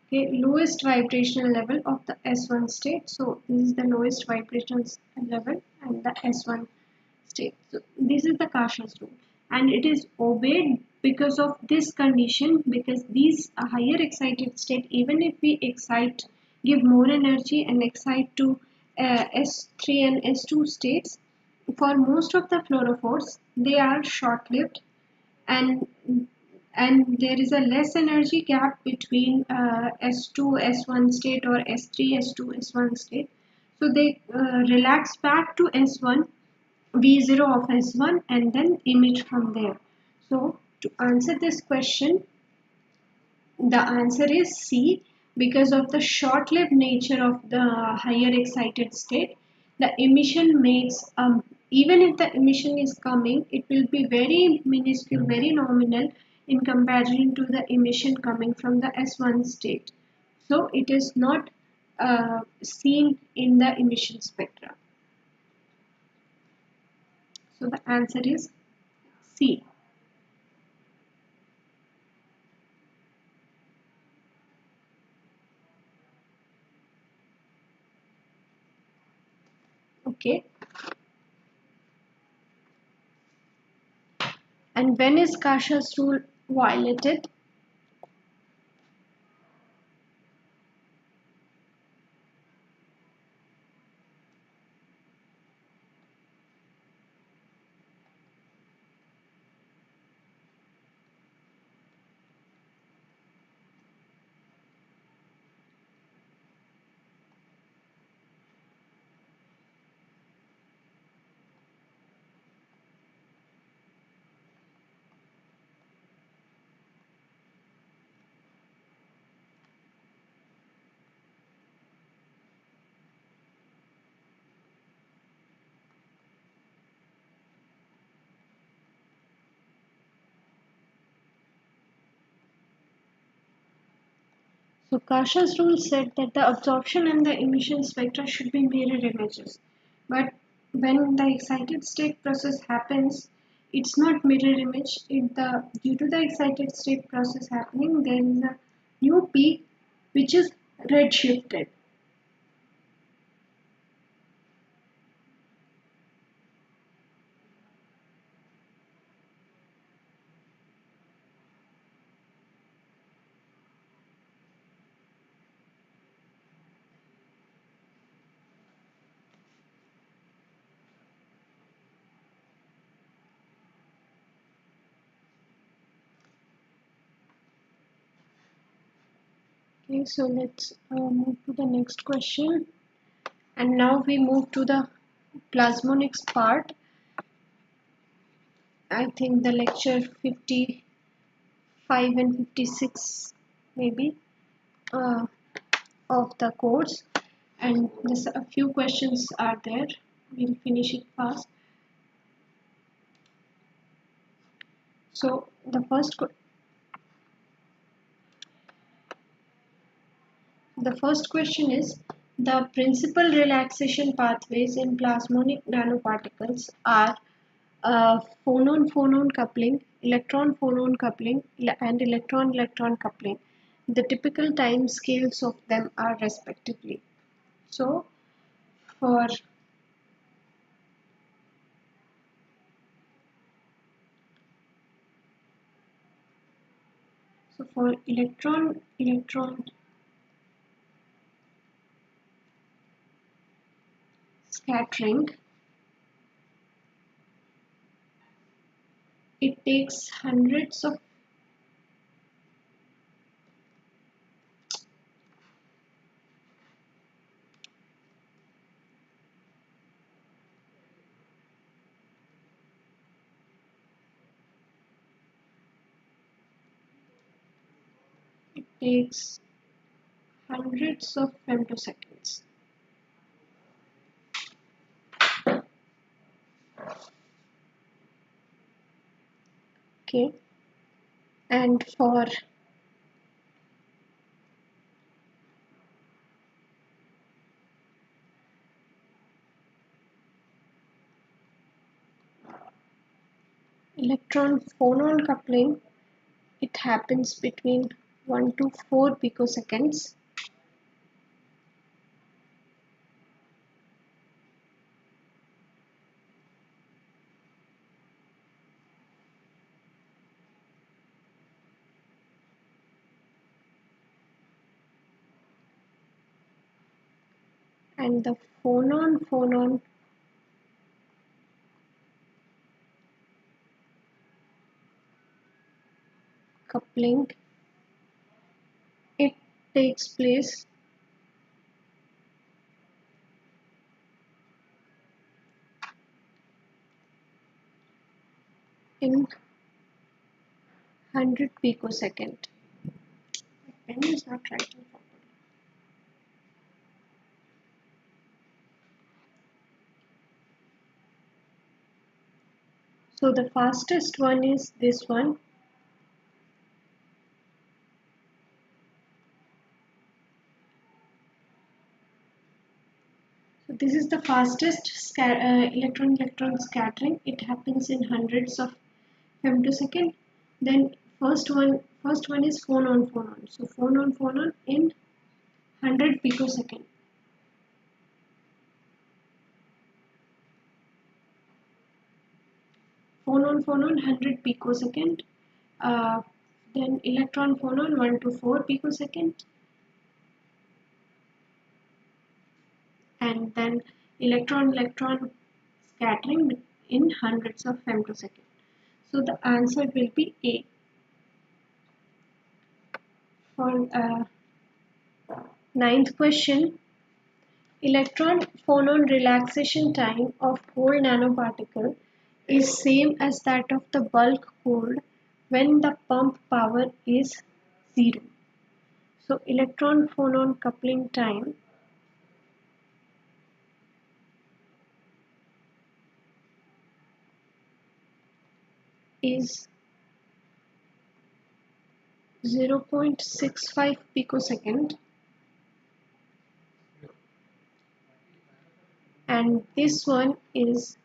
Okay, lowest vibrational level of the S1 state. So this is the lowest vibrational level and the S1 state. So this is the Kausha's rule, and it is obeyed because of this condition, because these higher excited state, even if we excite, give more energy and excite to S3 and S2 states, for most of the fluorophores they are short-lived, and there is a less energy gap between S2 S1 state or S3 S2 S1 state. So they relax back to S1 V0 of S1 and then emit from there. So to answer this question, the answer is C. Because of the short-lived nature of the higher excited state, the emission makes even if the emission is coming, it will be very minuscule, very nominal in comparison to the emission coming from the S1 state. So it is not seen in the emission spectra. So the answer is C. Okay. And when is Kausha's rule violated? So Kasha's rule said that the absorption and the emission spectra should be mirror images. But when the excited state process happens, it's not mirror image. Due to the excited state process happening, there is a new peak which is redshifted. Okay, so let's move to the next question. And now we move to the plasmonics part. I think the lecture 55 and 56 maybe of the course. And just a few questions are there. We'll finish it fast. So the first question is, the principal relaxation pathways in plasmonic nanoparticles are phonon-phonon coupling, electron-phonon coupling, and electron-electron coupling. The typical time scales of them are respectively. So for electron-electron scattering, it takes hundreds of femtoseconds. Okay, and for electron phonon coupling, it happens between 1 to 4 picoseconds. And the phonon-phonon coupling, it takes place in 100 picosecond. My pen is not writing properly. So the fastest one is this one. So this is the fastest electron-electron scattering. It happens in hundreds of femtosecond. Then first one is phonon-phonon. So phonon-phonon in 100 picosecond. Phonon-phonon 100 picosecond. Then electron-phonon 1 to 4 picosecond. And then electron-electron scattering in hundreds of femtosecond. So the answer will be A. For ninth question, electron phonon relaxation time of whole nanoparticle is same as that of the bulk cooled when the pump power is 0. So electron phonon coupling time is 0.65 picosecond, and this one is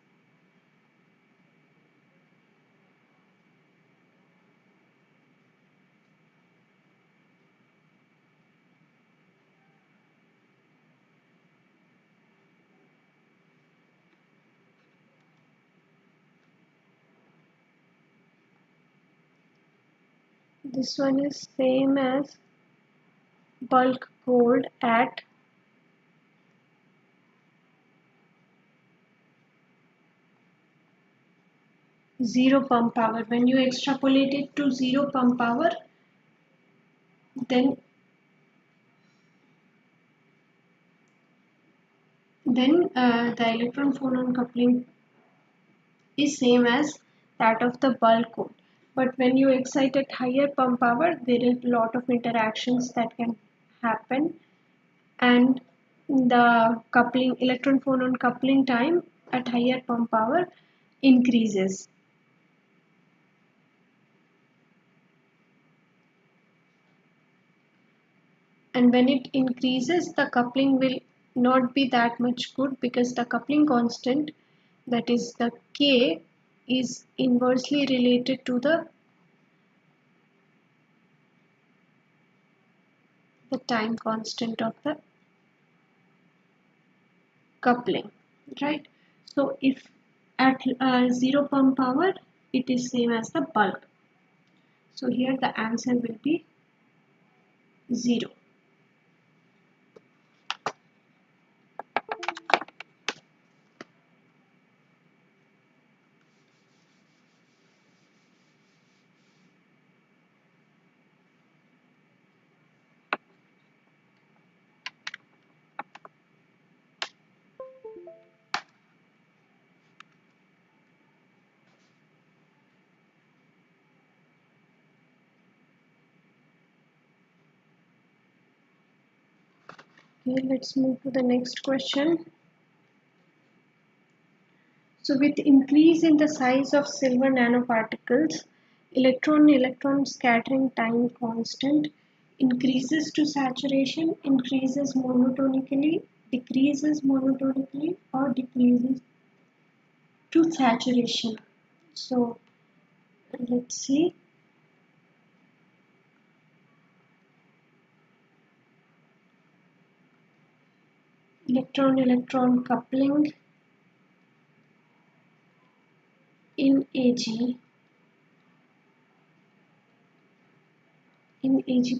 bulk cold at 0 pump power. When you extrapolate it to 0 pump power, then the electron phonon coupling is same as that of the bulk cold. But when you excite at higher pump power, there is a lot of interactions that can happen, and the electron phonon coupling time at higher pump power increases. And when it increases, the coupling will not be that much good, because the coupling constant, that is the K, is inversely related to the time constant of the coupling, right? So if at 0 pump power, it is same as the bulk. So here the answer will be 0. Okay, let's move to the next question. So with increase in the size of silver nanoparticles, electron scattering time constant increases to saturation, increases monotonically, decreases monotonically, or decreases to saturation. So let's see. Electron coupling in Ag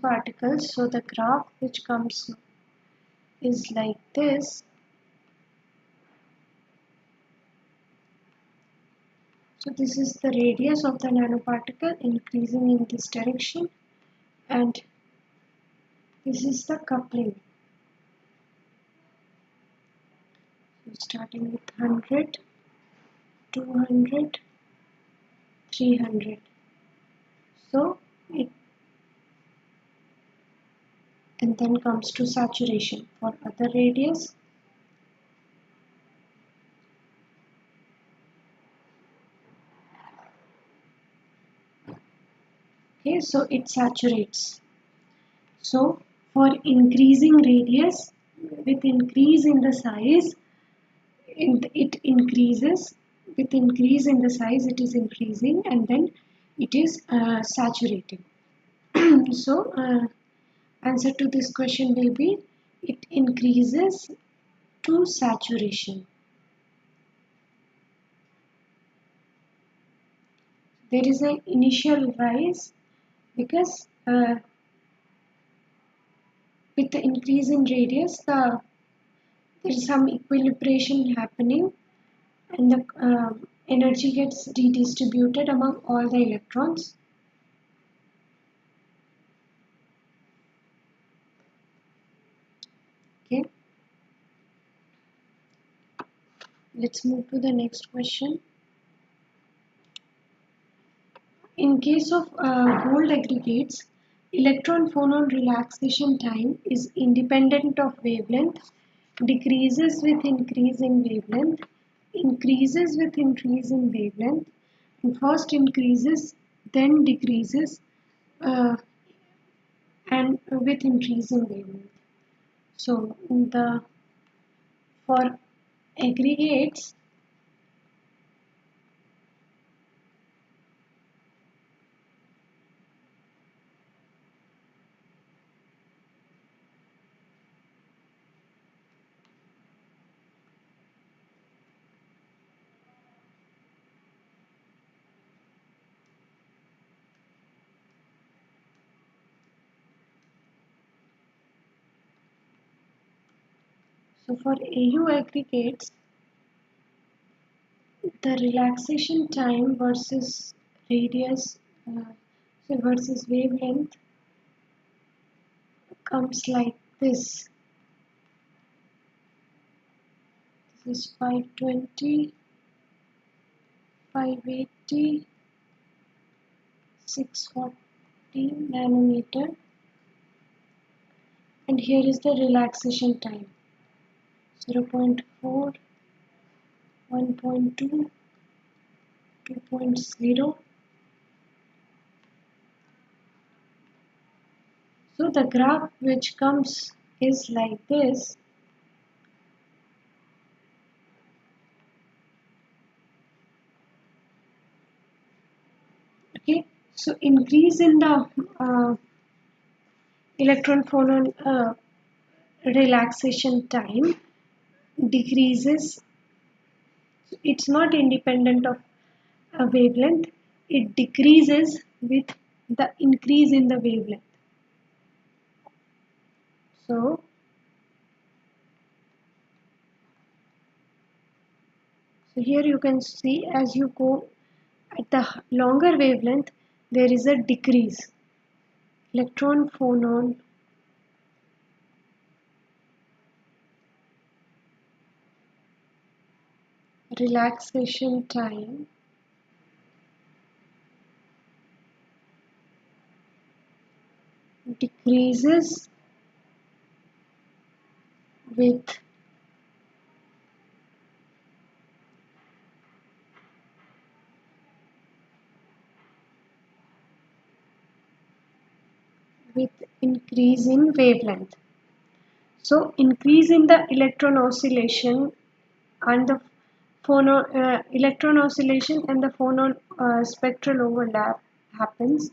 particles. So the graph which comes is like this. So this is the radius of the nanoparticle increasing in this direction, and this is the coupling. So starting with 100, 200, 300. So it and then comes to saturation for other radius. Okay, so it saturates. So for increasing radius, with increase in the size, it increases. With increase in the size, it is increasing, and then it is saturating. So answer to this question will be, it increases to saturation. There is an initial rise because with the increase in radius, there is some equilibration happening, and the energy gets redistributed among all the electrons. Okay, let's move to the next question. In case of gold aggregates, electron phonon relaxation time is independent of wavelength, decreases with increase in wavelength, increases with increase in wavelength, and first increases, then decreases and with increasing wavelength. So for aggregates, so for AU aggregates, the relaxation time versus radius, so versus wavelength comes like this. This is 520, 580, 640 nanometer, and here is the relaxation time 0.4, 1.2, 2.0. So the graph which comes is like this. Okay, so increase in the electron phonon relaxation time decreases. It's not independent of a wavelength. It decreases with the increase in the wavelength. So here you can see as you go at the longer wavelength, there is a decrease. Electron phonon relaxation time decreases with increase in wavelength. So increase in the electron oscillation and the electron oscillation and the phonon spectral overlap happens,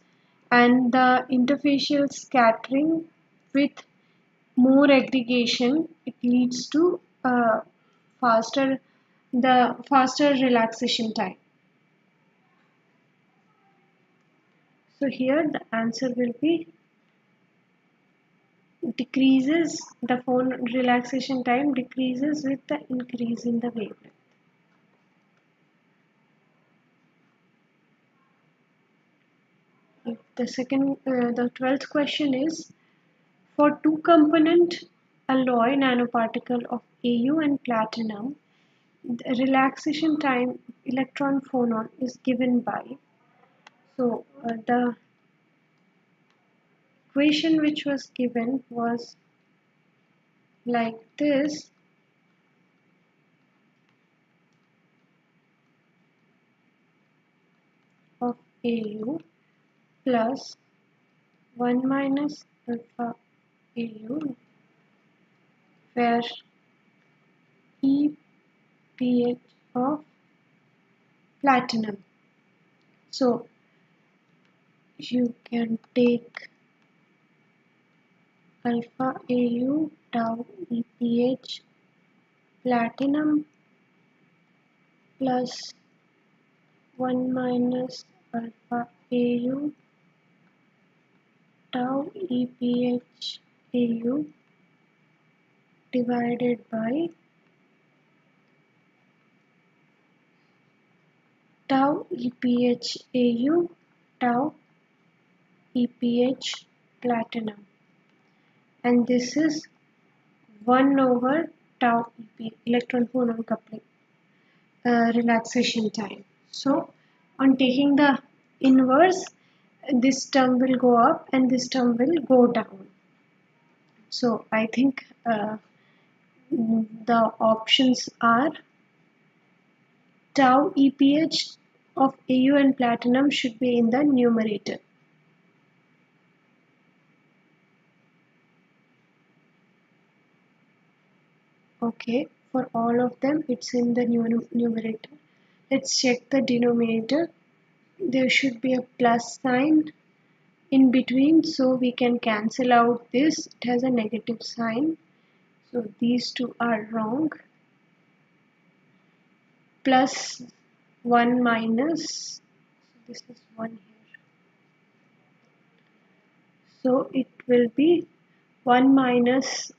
and the interfacial scattering with more aggregation, it leads to faster faster relaxation time. So here the answer will be decreases, the phone relaxation time decreases with the increase in the wavelength. The 12th question is, for two-component alloy nanoparticle of Au and platinum, the relaxation time electron phonon is given by. So the equation which was given was like this. Of Au plus 1 minus alpha Au, where E pH of platinum. So you can take alpha Au tau EPH platinum plus 1 minus alpha Au tau EPH Au divided by tau EPH Au tau EPH platinum, and this is 1 over tau EP electron phonon coupling relaxation time. So on taking the inverse, this term will go up and this term will go down. So I think the options are tau EPH of Au and platinum should be in the numerator. Okay, for all of them it's in the numerator. Let's check the denominator. There should be a plus sign in between, so we can cancel out this. It has a negative sign, so these two are wrong. Plus 1 minus, this is 1 here, so it will be 1 minus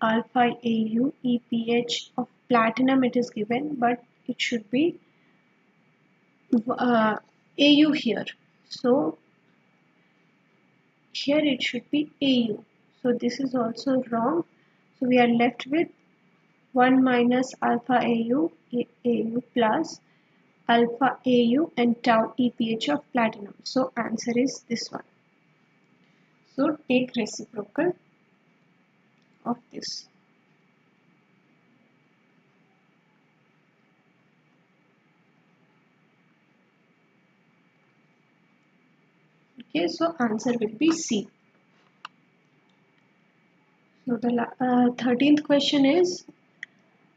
alpha Au EPH of platinum. It is given, but it should be Au here, so here it should be Au, so this is also wrong. So we are left with 1 minus alpha Au plus alpha Au and tau EPH of platinum. So answer is this one. So take reciprocal of this. Okay, so answer will be C. So the 13th question is,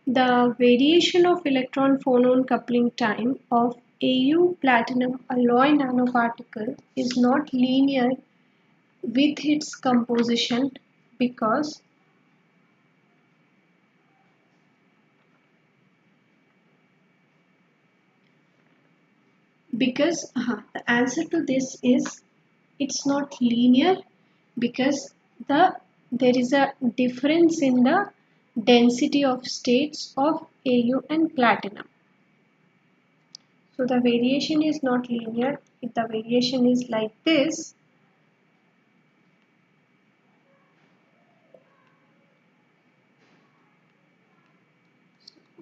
the variation of electron phonon coupling time of Au platinum alloy nanoparticle is not linear with its composition because the answer to this is it's not linear because there is a difference in the density of states of Au and platinum. So the variation is not linear. If the variation is like this,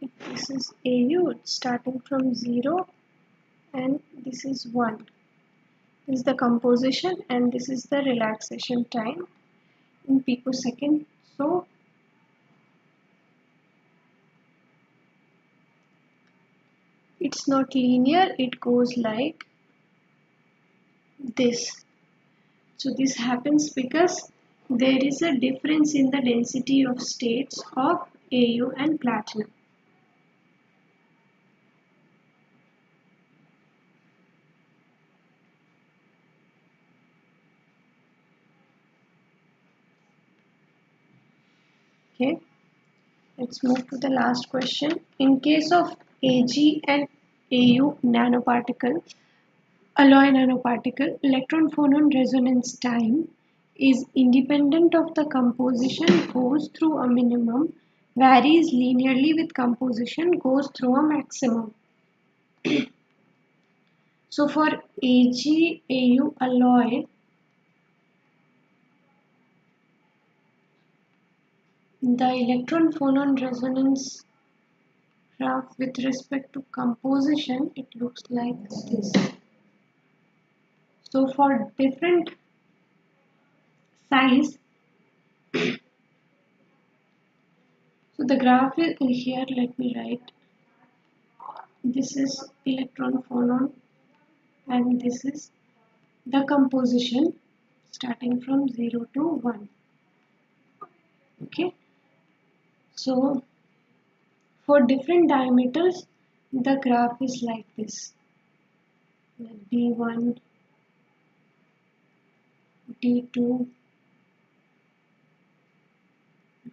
if this is Au, it's starting from 0 and this is 1. This is the composition and this is the relaxation time in picosecond. So it's not linear, it goes like this. So this happens because there is a difference in the density of states of Au and platinum. Okay, let's move to the last question. In case of Ag and Au nanoparticle, alloy nanoparticle, electron phonon resonance time is independent of the composition, goes through a minimum, varies linearly with composition, goes through a maximum. So for Ag Au alloy, the electron phonon resonance graph with respect to composition, it looks like this. So for different size, so the graph is here, let me write. This is electron phonon and this is the composition starting from 0 to 1. Okay, so for different diameters, the graph is like this. D1, D2,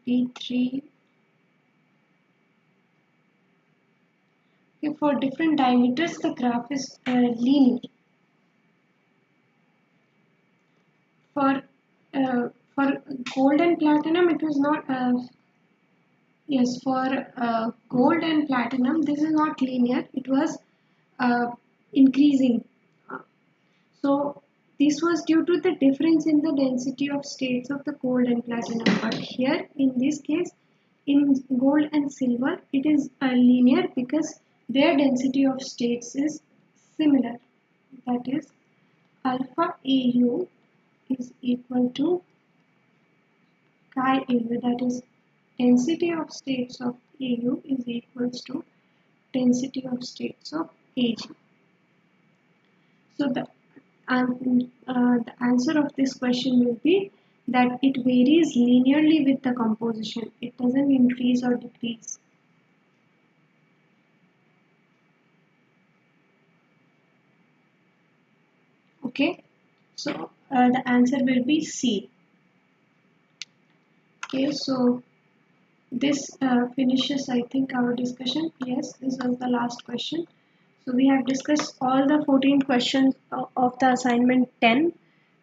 D3. Okay, for different diameters, the graph is linear. For gold and platinum, it was not. Yes, for gold and platinum, this is not linear. It was increasing. So this was due to the difference in the density of states of the gold and platinum. But here, in this case, in gold and silver, it is linear because their density of states is similar. That is, alpha Au is equal to chi Au. That is, density of states of Au is equals to density of states of Ag. So the answer of this question will be that it varies linearly with the composition. It doesn't increase or decrease. Okay, so the answer will be C. Okay, so this finishes, I think, our discussion. Yes, this was the last question. So we have discussed all the 14 questions of the assignment 10,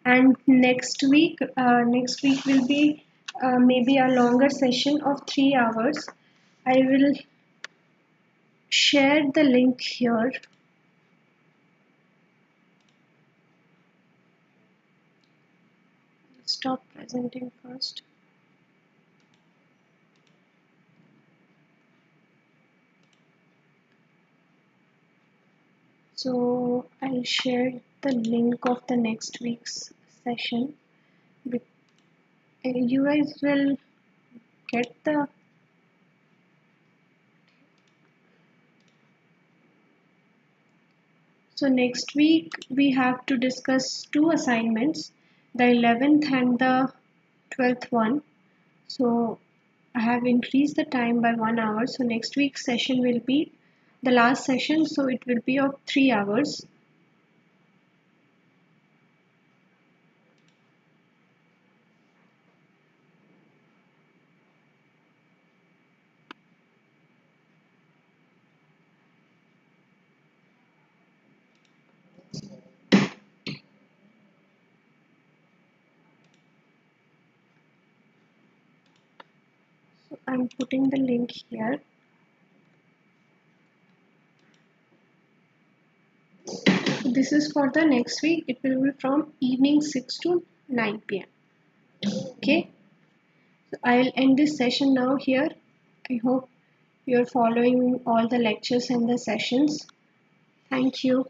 and next week will be maybe a longer session of 3 hours. I will share the link here. Stop presenting first. So I'll share the link of the next week's session. You guys will get the. So next week we have to discuss two assignments, the 11th and the 12th one. So I have increased the time by 1 hour. So next week's session will be the last session. So it will be of 3 hours. So I'm putting the link here. So this is for the next week. It will be from evening 6 to 9 p.m. Okay. So I'll end this session now here. I hope you're following all the lectures and the sessions. Thank you.